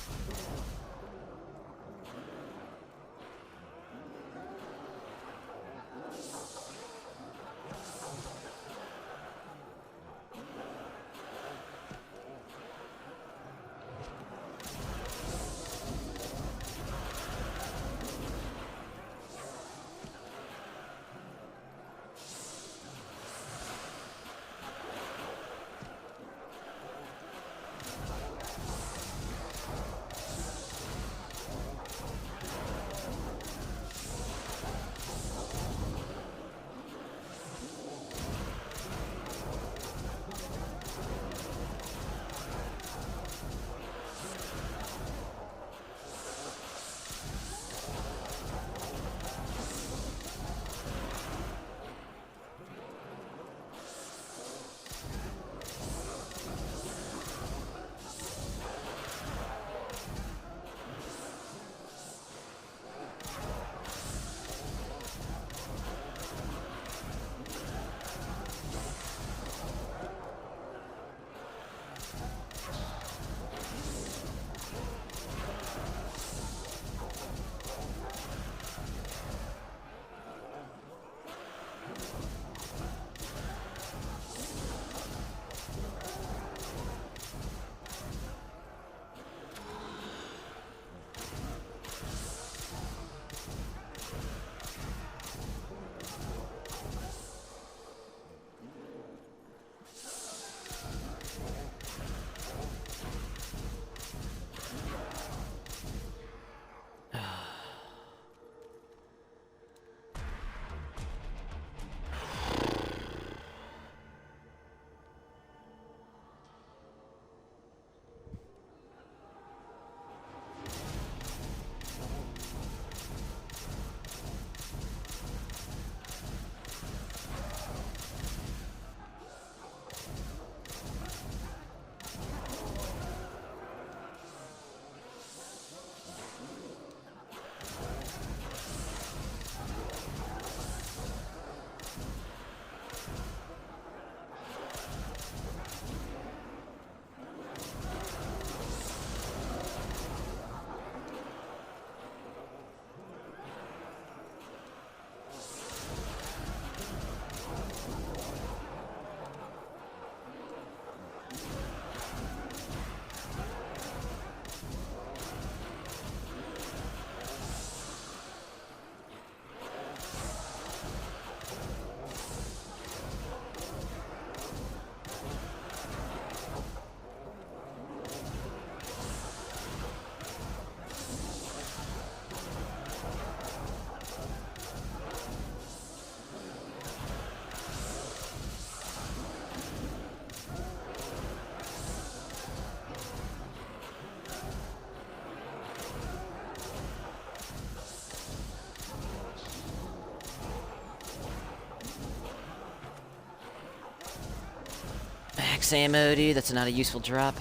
max ammo, dude. That's not a useful drop.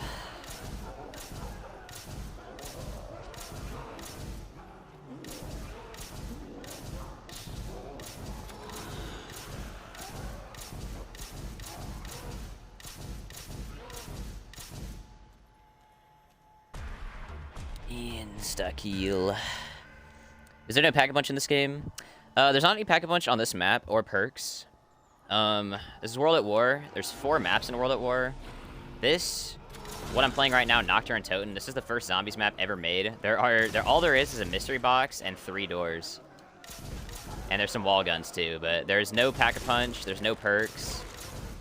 Insta-kill. Is there no Pack-a-Punch in this game? There's not any Pack-a-Punch on this map or perks. This is World at War. There's 4 maps in World at War. This, what I'm playing right now, Nacht, Untoten. This is the first zombies map ever made. All there is a mystery box and 3 doors. And there's some wall guns too, but there's no Pack-a-Punch. There's no perks.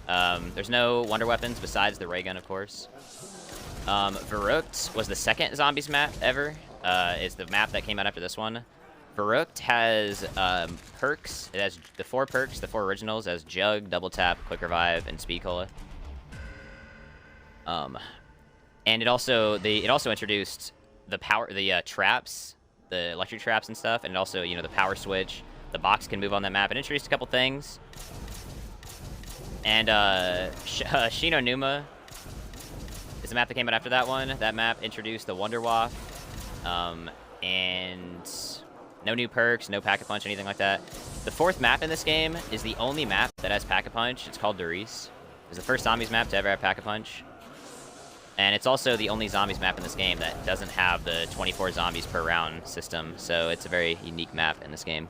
There's no wonder weapons besides the ray gun, of course. Verrückt was the second zombies map ever. It's the map that came out after this one. Verrückt has perks. It has the 4 perks, the 4 originals, as Jug, Double Tap, Quick Revive, and Speed Cola. And it also introduced the traps, the electric traps and stuff, and also the power switch. The box can move on that map. It introduced a couple things. And Shino Numa is the map that came out after that one. That map introduced the Wonder Waff, and no new perks, no Pack-a-Punch, anything like that. The 4th map in this game is the only map that has Pack-a-Punch. It's called Doris. It's the first zombies map to ever have Pack-a-Punch. And it's also the only zombies map in this game that doesn't have the 24 zombies per round system, so it's a very unique map in this game.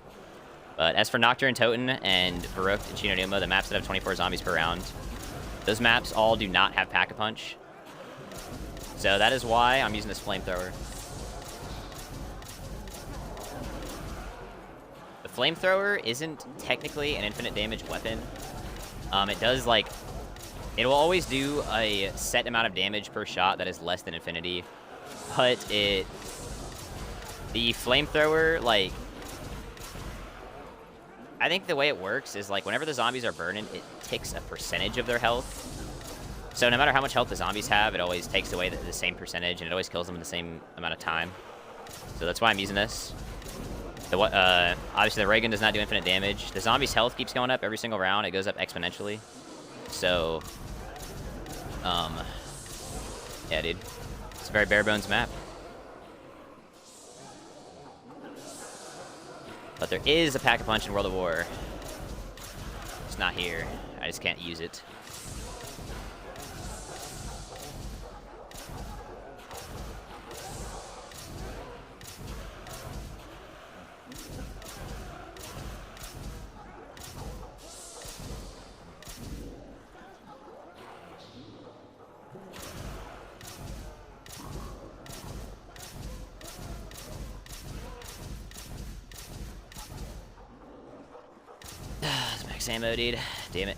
But as for Nacht, Untoten and Verrückt and Shino Numa, the maps that have 24 zombies per round, those maps all do not have Pack-a-Punch. So that is why I'm using this flamethrower. The flamethrower isn't technically an infinite damage weapon. It does, like, it will always do a set amount of damage per shot that is less than infinity. But the flamethrower, like, I think the way it works is, like, whenever the zombies are burning, it takes a percentage of their health. So no matter how much health the zombies have, it always takes away the same percentage, and it always kills them in the same amount of time. So that's why I'm using this. Obviously, the ray gun does not do infinite damage. The zombie's health keeps going up every single round. It goes up exponentially. So, yeah, dude. It's a very bare-bones map. But there is a Pack-a-Punch in World of War. It's not here. I just can't use it. It's max ammo, dude. Damn it.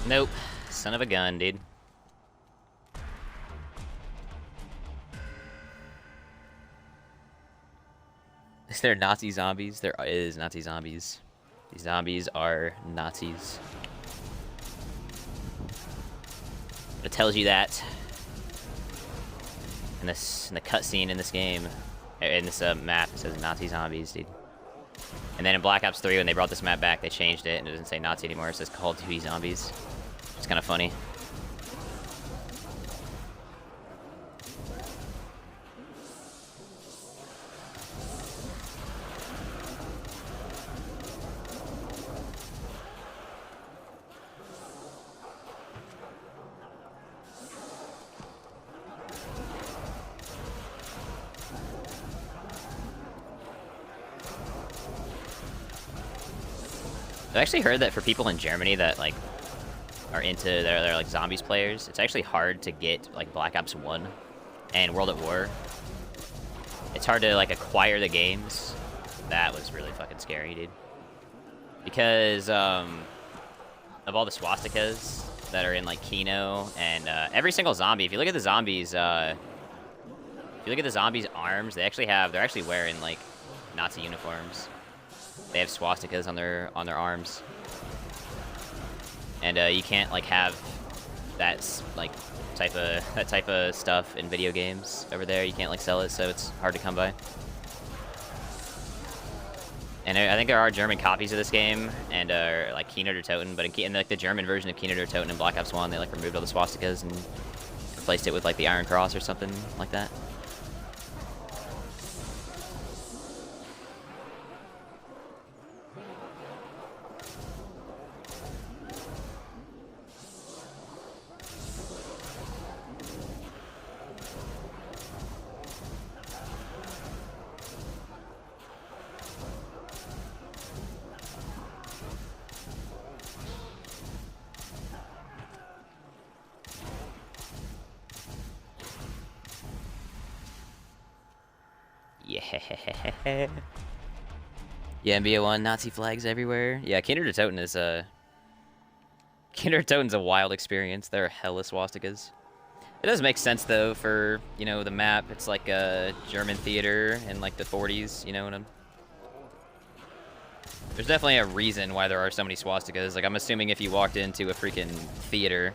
Nope. Son of a gun, dude. Is there Nazi zombies? There is Nazi zombies. These zombies are Nazis. It tells you that in the cutscene in this game, in this map, it says Nazi zombies, dude. And then in Black Ops 3, when they brought this map back, they changed it, and it doesn't say Nazi anymore. It says Call of Duty Zombies. It's kind of funny. I've actually heard that for people in Germany that like are into they're like zombies players, it's actually hard to get like Black Ops 1 and World at War. It's hard to like acquire the games. That was really fucking scary, dude. Because of all the swastikas that are in like Kino and every single zombie. If you look at the zombies, arms, they're actually wearing like Nazi uniforms. They have swastikas on their arms, and you can't like have that like type of stuff in video games over there. You can't like sell it, so it's hard to come by. And I think there are German copies of this game, and like Untoten, but in like the German version of Untoten in Black Ops 1, they like removed all the swastikas and replaced it with like the Iron Cross or something like that. Yeah. Yeah, MBO1, Nazi flags everywhere. Yeah, Untoten is Untoten's a wild experience. There are hella swastikas. It does make sense though for, you know, the map. It's like a German theater in like the 40s, you know, and there's definitely a reason why there are so many swastikas. Like I'm assuming if you walked into a freaking theater,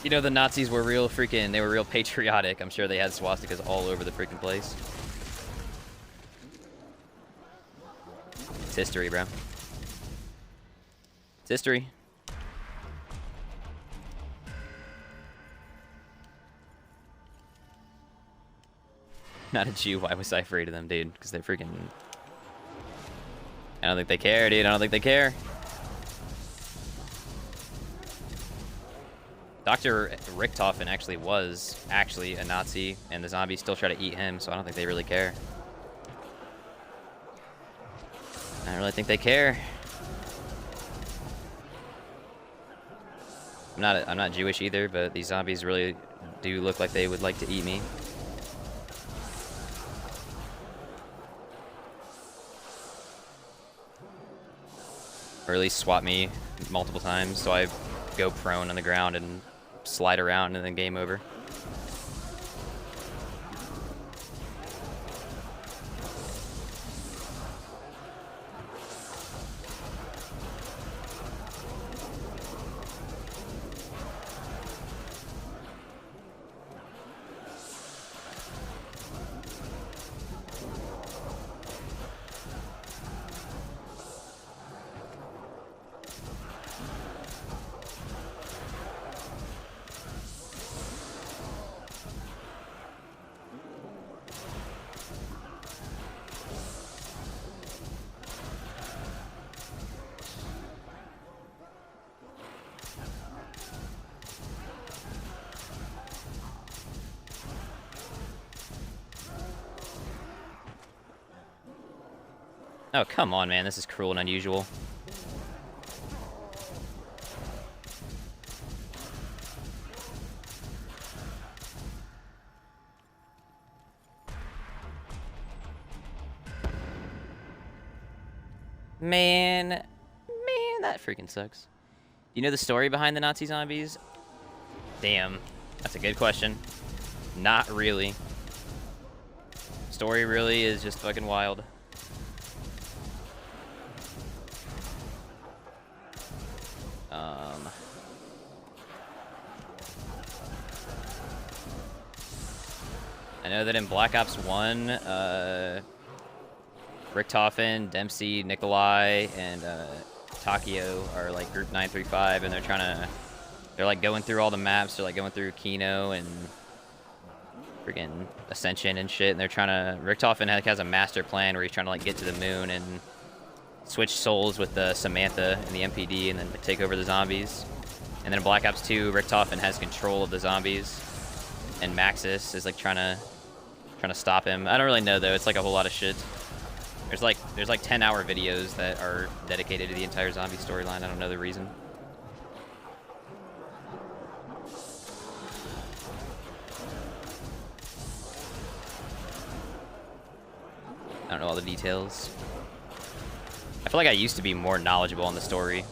you know, the Nazis were real patriotic. I'm sure they had swastikas all over the freaking place. It's history, bro. It's history. Not a Jew, why was I afraid of them, dude? Because they're freaking... I don't think they care, dude. I don't think they care. Dr. Richtofen actually was a Nazi, and the zombies still try to eat him, so I don't think they really care. I don't really think they care. I'm not Jewish either, but these zombies really do look like they would like to eat me. Or at least swap me multiple times, so I go prone on the ground and slide around and then game over. Oh, come on, man. This is cruel and unusual. Man, that freaking sucks. You know the story behind the Nazi zombies? Damn, that's a good question. Not really. Story really is just fucking wild. I know that in Black Ops 1, Richtofen, Dempsey, Nikolai, and Takio are like Group 935, and they're like going through all the maps. They're like going through Kino and freaking Ascension and shit, and Richtofen has a master plan where he's trying to like get to the moon and switch souls with Samantha and the MPD and then take over the zombies. And then in Black Ops 2, Richtofen has control of the zombies, and Maxis is like trying to stop him. I don't really know though. It's like a whole lot of shit. There's like 10-hour videos that are dedicated to the entire zombie storyline. I don't know the reason. I don't know all the details. I feel like I used to be more knowledgeable on the story,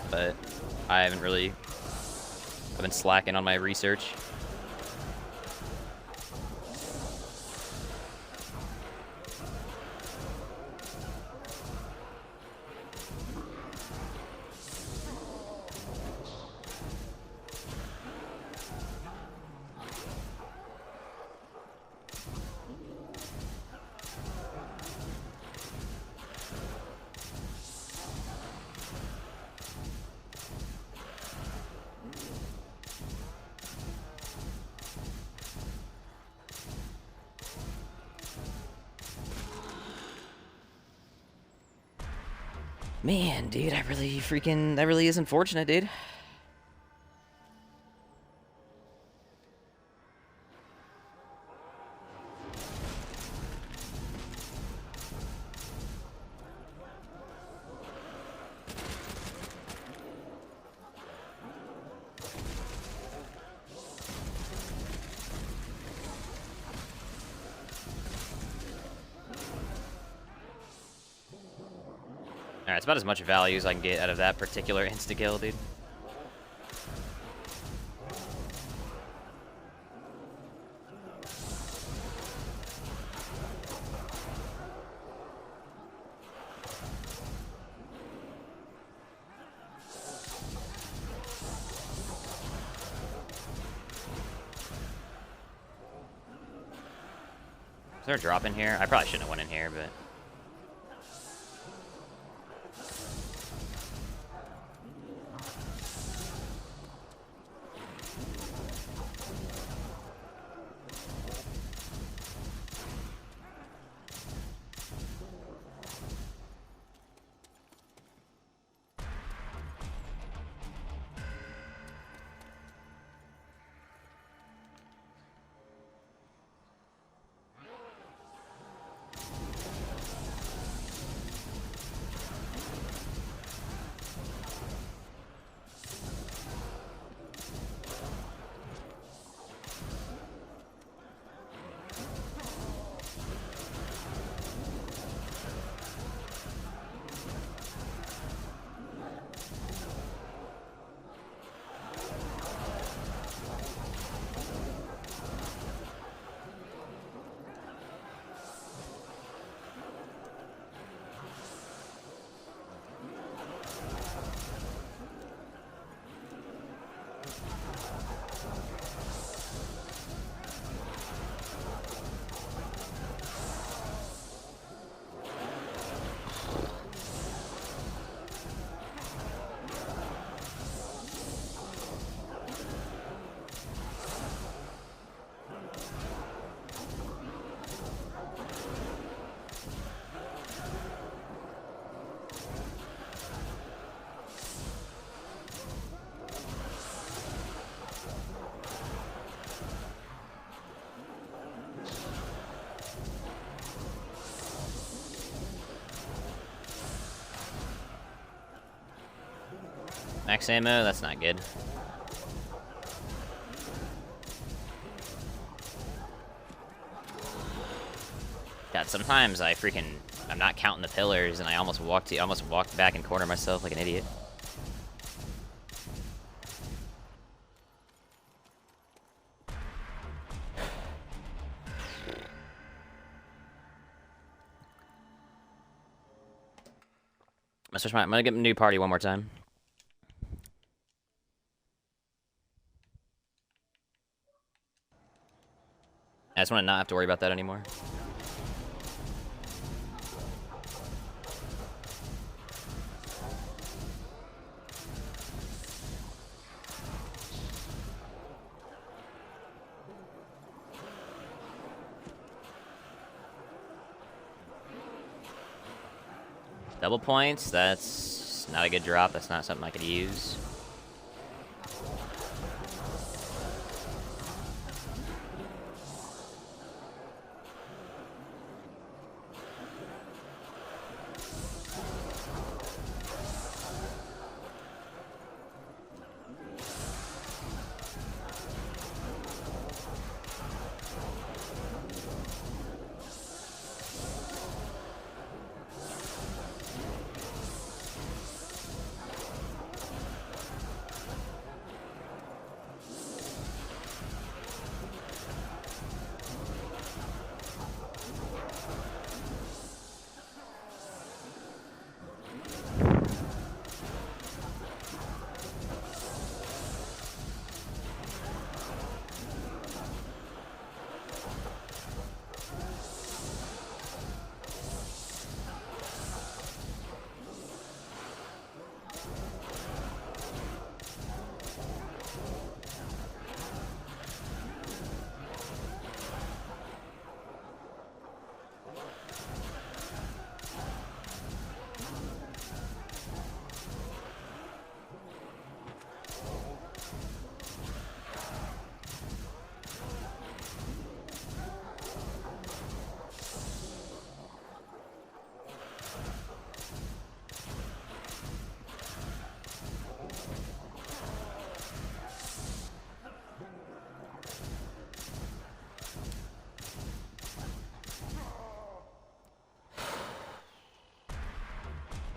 but I've been slacking on my research. Man, dude, that really is unfortunate, dude. Alright, it's about as much value as I can get out of that particular insta-kill, dude. Is there a drop in here? I probably shouldn't have went in here, but... Max ammo? That's not good. God, sometimes I'm not counting the pillars and I almost walked back and corner myself like an idiot. I'm gonna get a new party one more time. I just want to not have to worry about that anymore. Double points, that's not a good drop. That's not something I could use.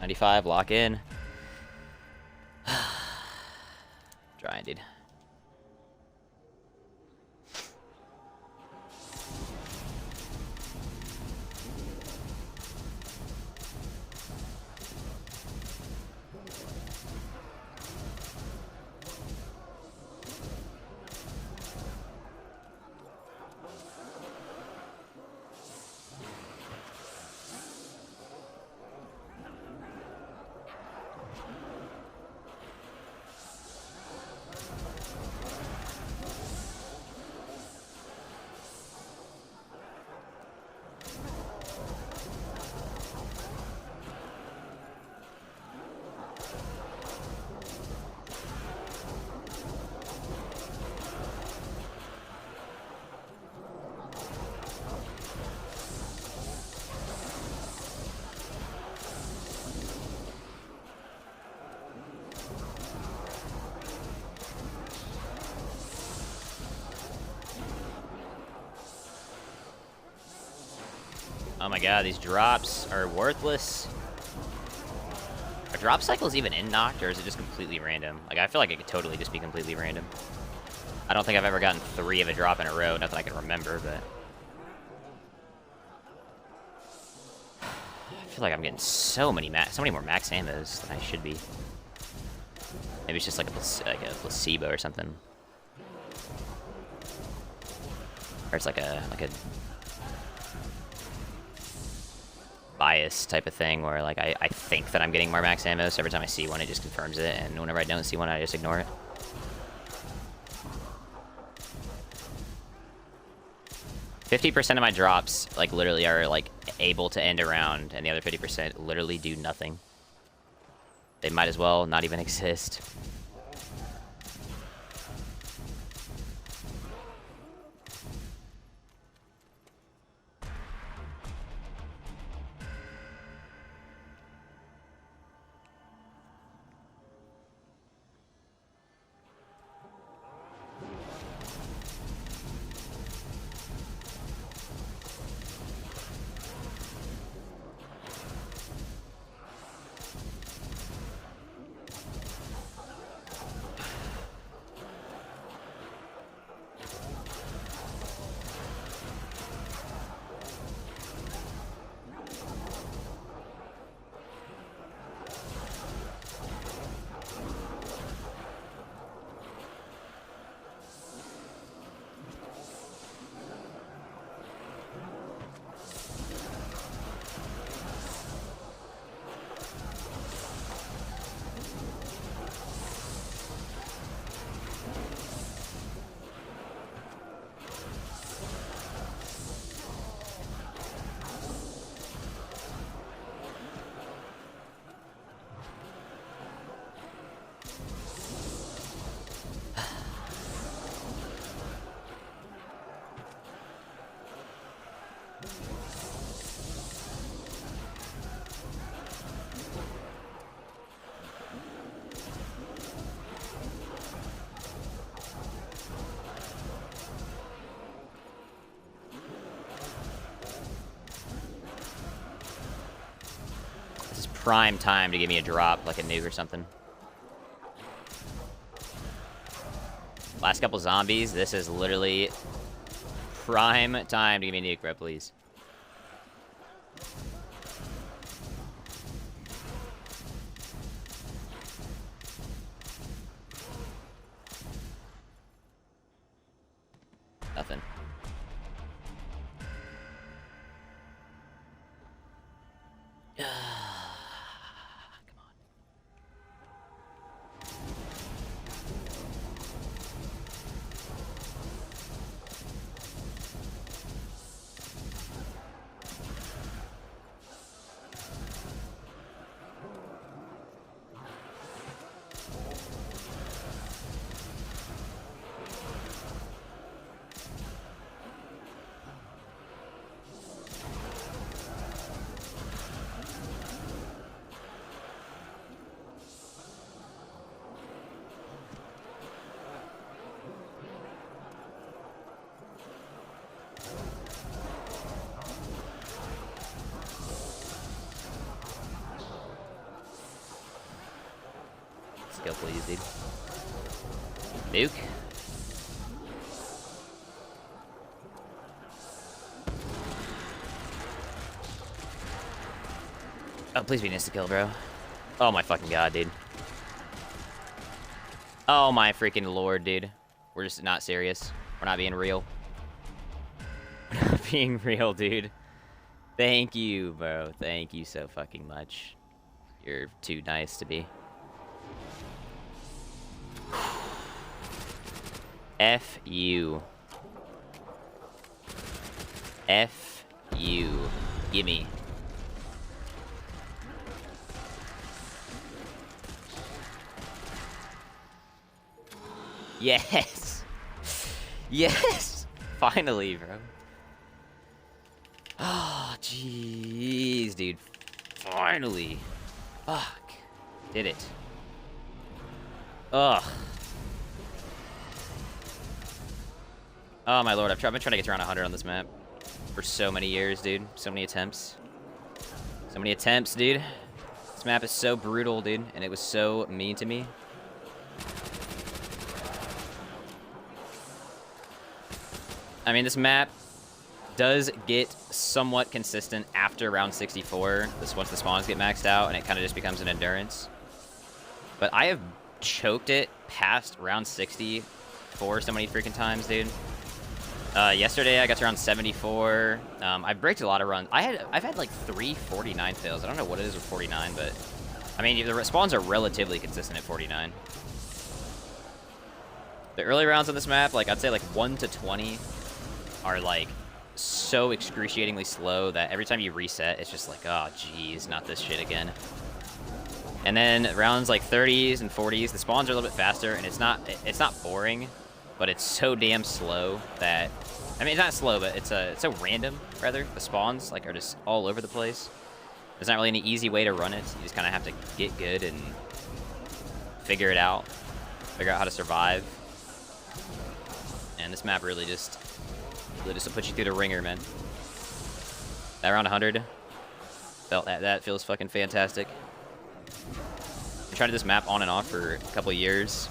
$95, lock in. Trying, dude. Oh my god, these drops are worthless. Are drop cycles even in Nacht, or is it just completely random? Like, I feel like it could totally just be completely random. I don't think I've ever gotten 3 of a drop in a row, not that I can remember, but... I feel like I'm getting so many more max ammos than I should be. Maybe it's just like a placebo or something. Or it's like a bias type of thing where like I think that I'm getting more max ammo, so every time I see one it just confirms it, and whenever I don't see one I just ignore it. %50 of my drops like literally are like able to end a round, and the other 50% literally do nothing. They might as well not even exist. prime time to give me a drop, like a nuke or something. Last couple zombies, this is literally prime time to give me a nuke, bro, please. Nothing. Skill, please, dude. Nuke. Oh, please be an insta-kill, bro. Oh my fucking god, dude. Oh my freaking lord, dude. We're just not serious. We're not being real. We're not being real, dude. Thank you, bro. Thank you so fucking much. You're too nice to be. F you. F you. Gimme. Yes. Yes. Finally, bro. Oh, jeez, dude. Finally. Fuck. Did it. Ugh. Oh my lord, I've been trying to get to around 100 on this map for so many years, dude. So many attempts. So many attempts, dude. This map is so brutal, dude, and it was so mean to me. I mean, this map does get somewhat consistent after round 64. Once the spawns get maxed out, and it kind of just becomes an endurance. But I have choked it past round 64 so many freaking times, dude. Yesterday I got to around 74. I bricked a lot of runs. I've had like 3 49 fails. I don't know what it is with 49, but I mean the spawns are relatively consistent at 49. The early rounds on this map, like I'd say like 1 to 20, are like so excruciatingly slow that every time you reset, it's just like, oh geez, not this shit again. And then rounds like 30s and 40s, the spawns are a little bit faster, and it's not boring, but it's so damn slow that, I mean, it's not slow, but it's so random, rather. The spawns like are just all over the place. There's not really any easy way to run it. You just kind of have to get good and figure it out, figure out how to survive. And this map really just will put you through the ringer, man. That round 100, that feels fucking fantastic. I tried this map on and off for a couple of years.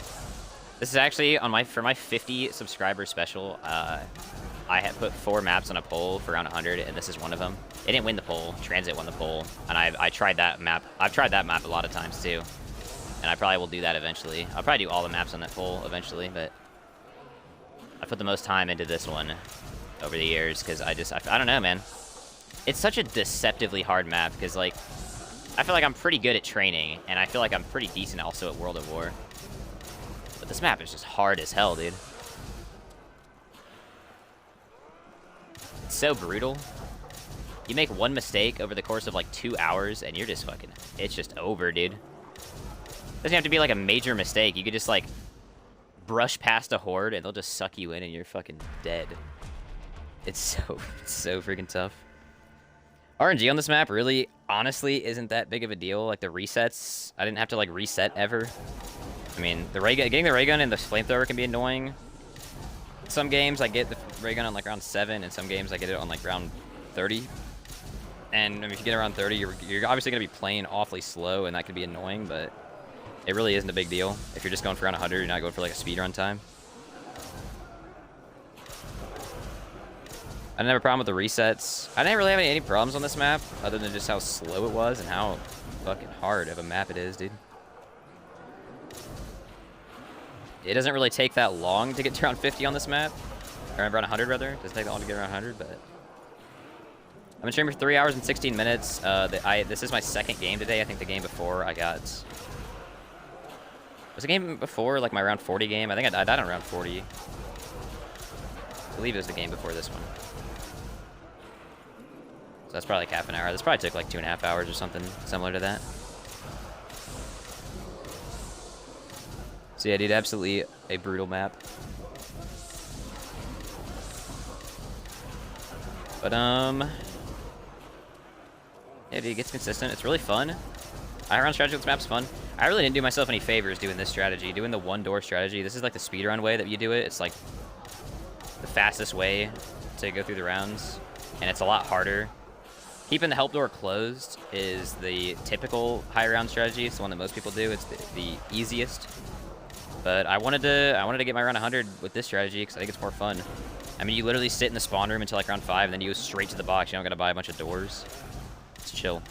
This is actually on for my 50 subscriber special. I had put 4 maps on a poll for round 100, and this is one of them. It didn't win the poll. Transit won the poll, and I tried that map. I've tried that map a lot of times too, and I probably will do that eventually. I'll probably do all the maps on that poll eventually, but I put the most time into this one over the years because I don't know, man. It's such a deceptively hard map because, like, I feel like I'm pretty good at training, and I feel like I'm pretty decent also at World at War. But this map is just hard as hell, dude. It's so brutal. You make one mistake over the course of like 2 hours, and you're just fucking, it's just over, dude. Doesn't have to be like a major mistake. You could just like brush past a horde, and they'll just suck you in, and you're fucking dead. It's so freaking tough. RNG on this map really, honestly, isn't that big of a deal. Like the resets, I didn't have to like reset ever. I mean, getting the ray gun and the flamethrower can be annoying. Some games I get the ray gun on like round 7, and some games I get it on like round 30. And if you get around 30, you're obviously going to be playing awfully slow, and that could be annoying, but it really isn't a big deal. If you're just going for around 100, you're not going for like a speed run time. I didn't have a problem with the resets. I didn't really have any problems on this map, other than just how slow it was and how fucking hard of a map it is, dude. It doesn't really take that long to get to around 50 on this map. Or around 100, rather. It doesn't take that long to get around 100, but... I've been streaming for 3 hours and 16 minutes. This is my second game today. I think the game before I got... Was the game before, like, my round 40 game? I think I died on round 40. I believe it was the game before this one. So that's probably like half an hour. This probably took like 2.5 hours or something similar to that. So yeah, dude, absolutely a brutal map. But yeah, dude, it gets consistent. It's really fun. High round strategy with this map's fun. I really didn't do myself any favors doing this strategy, doing the one door strategy. This is like the speedrun way that you do it. It's like the fastest way to go through the rounds, and it's a lot harder. Keeping the help door closed is the typical high round strategy. It's the one that most people do. It's the easiest. But I wanted to get my round 100 with this strategy because I think it's more fun. I mean, you literally sit in the spawn room until like round 5, and then you go straight to the box. You don't gotta buy a bunch of doors. It's chill.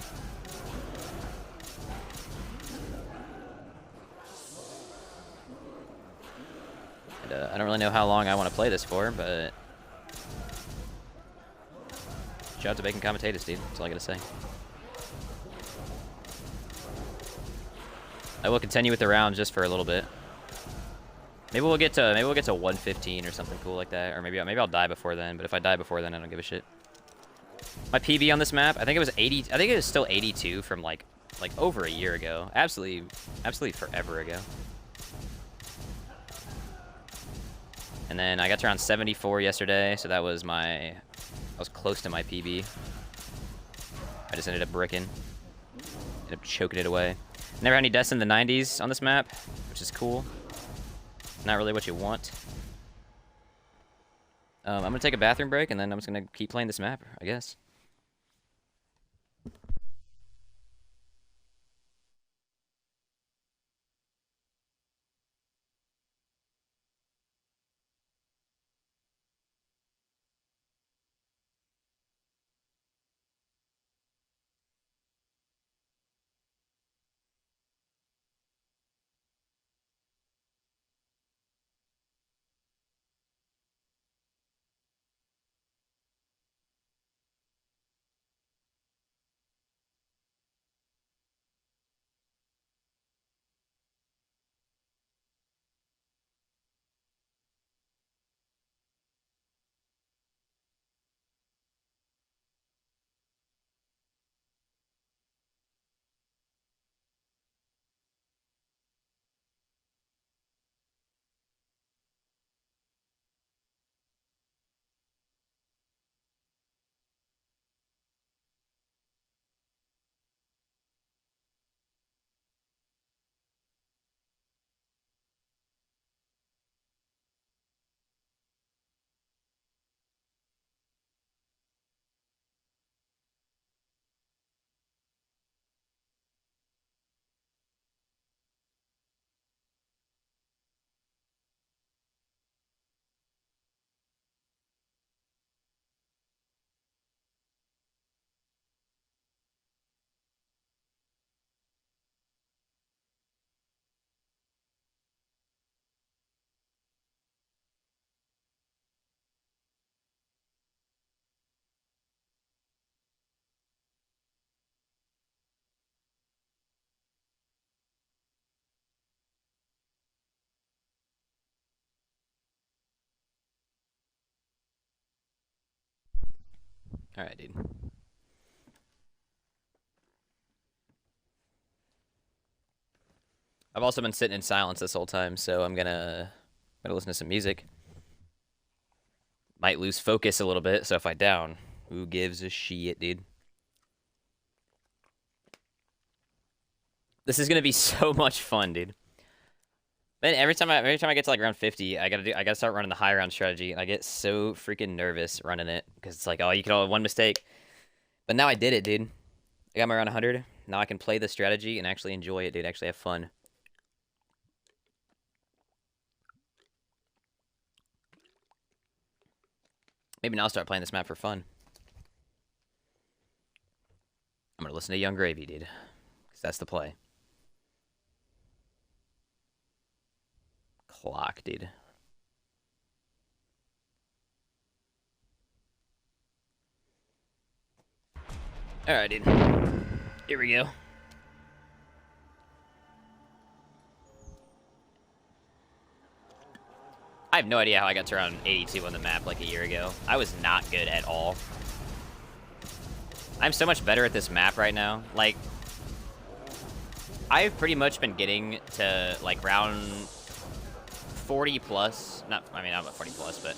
And, I don't really know how long I want to play this for, but shout out to Bacon Commentators, dude. That's all I gotta say. I will continue with the rounds just for a little bit. Maybe we'll get to 115 or something cool like that, or maybe I'll die before then. But if I die before then, I don't give a shit. My PB on this map, I think it was 80. I think it was still 82 from like over a year ago. Absolutely forever ago. And then I got to around 74 yesterday, so that was I was close to my PB. I just ended up bricking. Ended up choking it away. Never had any deaths in the 90s on this map, which is cool. Not really what you want. I'm going to take a bathroom break, and then I'm just going to keep playing this map, I guess. All right, dude. I've also been sitting in silence this whole time, so I'm gonna listen to some music. Might lose focus a little bit, so if I down, who gives a shit, dude? This is gonna be so much fun, dude. Man, every time I get to like round 50, I gotta start running the high round strategy, and I get so freaking nervous running it because it's like, oh, you can only one mistake. But now I did it, dude. I got my around 100. Now I can play the strategy and actually enjoy it, dude. Actually have fun. Maybe now I'll start playing this map for fun. I'm gonna listen to Young Gravy, dude. Because that's the play. Clock, dude. Alright, dude. Here we go. I have no idea how I got to around 82 on the map like a year ago. I was not good at all. I'm so much better at this map right now. Like, I've pretty much been getting to, like, round 40 plus. Not about 40 plus, but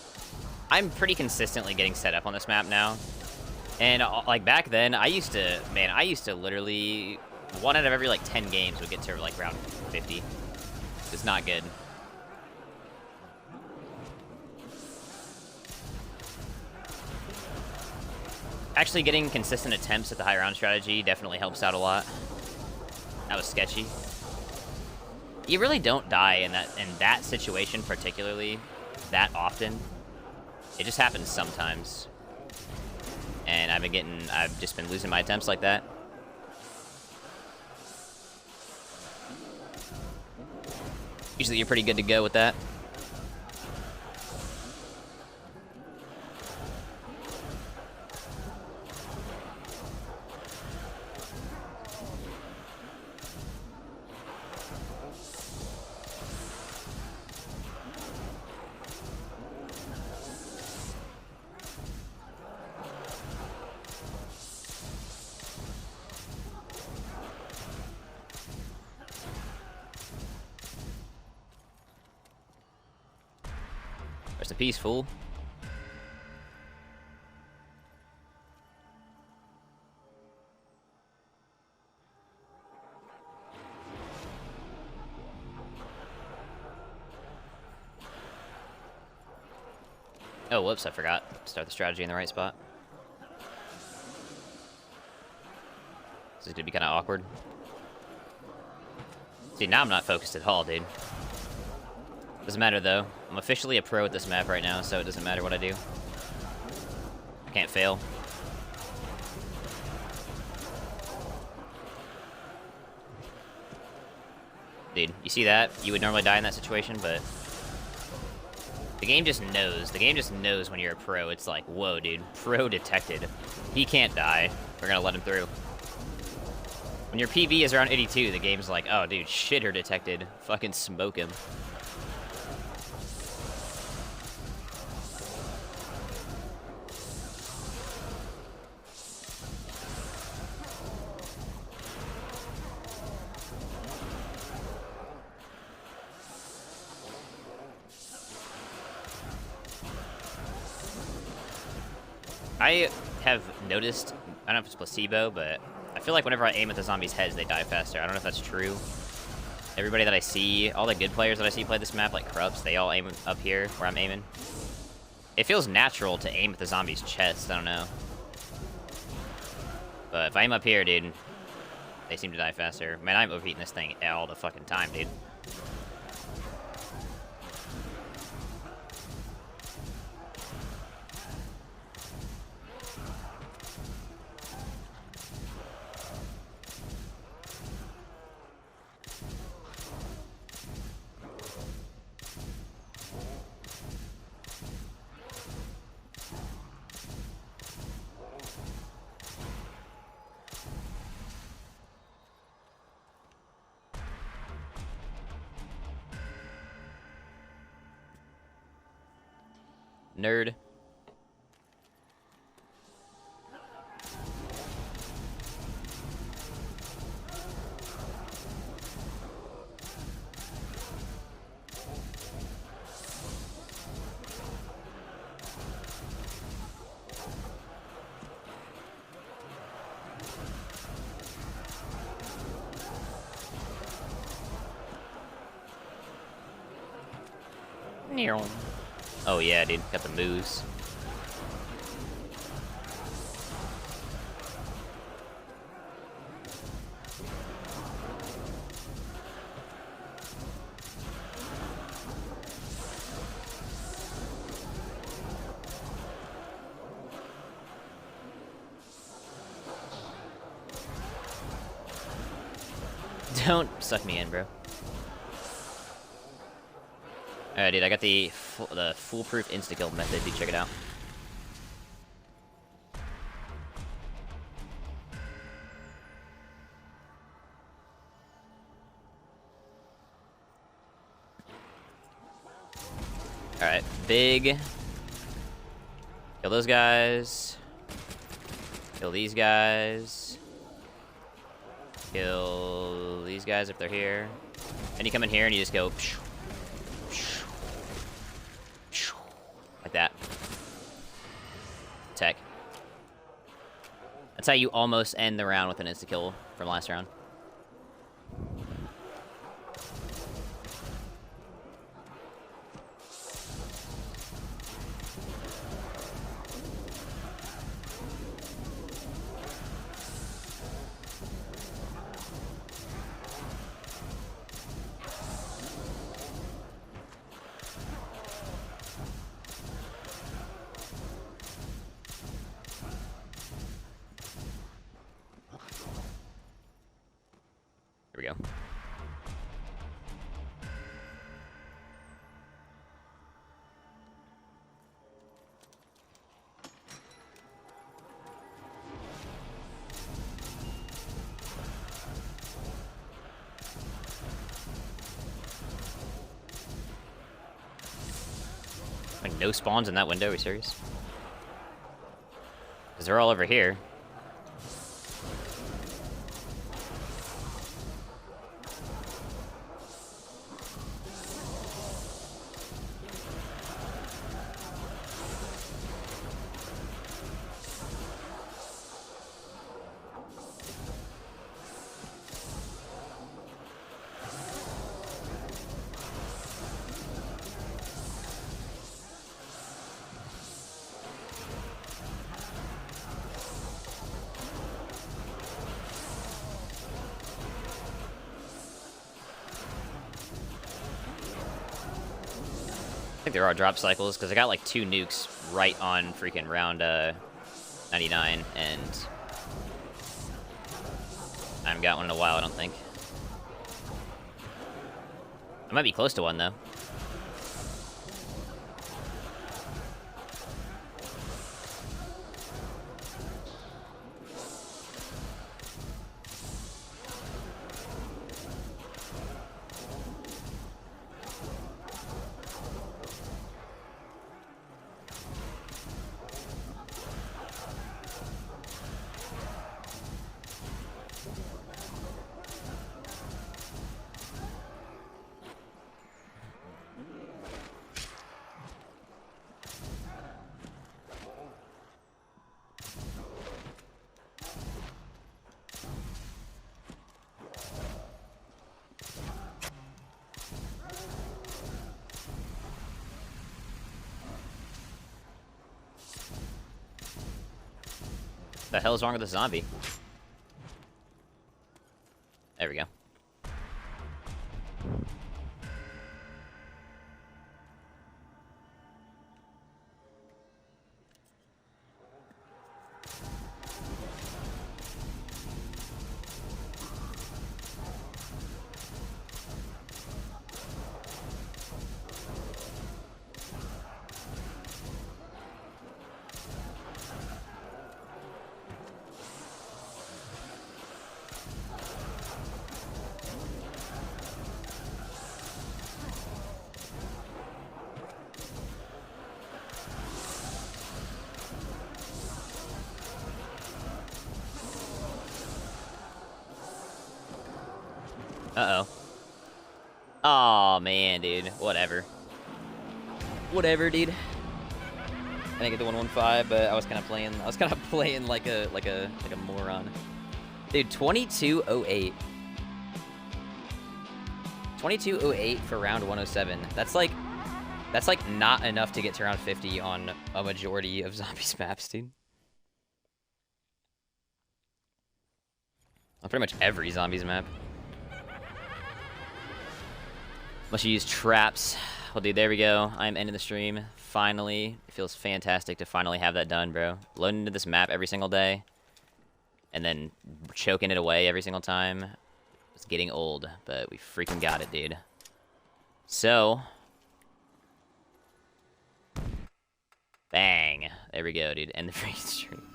I'm pretty consistently getting set up on this map now. And, like, back then, I used to literally, 1 out of every, like, 10 games would get to, like, round 50. It's not good. Actually getting consistent attempts at the high round strategy definitely helps out a lot. That was sketchy. You really don't die in that situation particularly that often. It just happens sometimes. And I've just been losing my attempts like that. Usually you're pretty good to go with that. Rest in peace, fool. Oh, whoops, I forgot. Start the strategy in the right spot. This is gonna be kind of awkward. See, now I'm not focused at all, dude. Doesn't matter, though. I'm officially a pro at this map right now, so it doesn't matter what I do. I can't fail. Dude, you see that? You would normally die in that situation, but the game just knows. The game just knows when you're a pro. It's like, whoa, dude. Pro detected. He can't die. We're gonna let him through. When your PV is around 82, the game's like, oh, dude, shitter detected. Fucking smoke him. I have noticed, I don't know if it's placebo, but I feel like whenever I aim at the zombies' heads, they die faster. I don't know if that's true. Everybody that I see, all the good players that I see play this map, like Krups, they all aim up here where I'm aiming. It feels natural to aim at the zombies' chest, I don't know. But if I aim up here, dude, they seem to die faster. Man, I'm overheating this thing all the fucking time, dude. Nerd. Oh yeah, dude, got the moves. Don't suck me in, bro. Alright, dude, I got the foolproof insta-kill method. Dude, check it out. Alright, big. Kill those guys. Kill these guys. Kill these guys if they're here. And you come in here and you just go... like that. Tech. That's how you almost end the round with an insta-kill from last round. Here we go. Like no spawns in that window, are you serious? Because they're all over here. I think there are drop cycles, because I got like 2 nukes right on freaking round 99, and I haven't got one in a while, I don't think. I might be close to one, though. What the hell is wrong with the zombie? There we go. Uh-oh. Aw, man, dude. Whatever. Whatever, dude. I didn't get the 115, but I was kind of playing like a moron. Dude, 2208. 2208 for round 107. That's like not enough to get to round 50 on a majority of zombies maps, dude. On pretty much every zombies map. Unless you use traps. Well, dude, there we go. I'm ending the stream. Finally. It feels fantastic to finally have that done, bro. Loading into this map every single day. And then choking it away every single time. It's getting old, but we freaking got it, dude. So, bang. There we go, dude. End the freaking stream.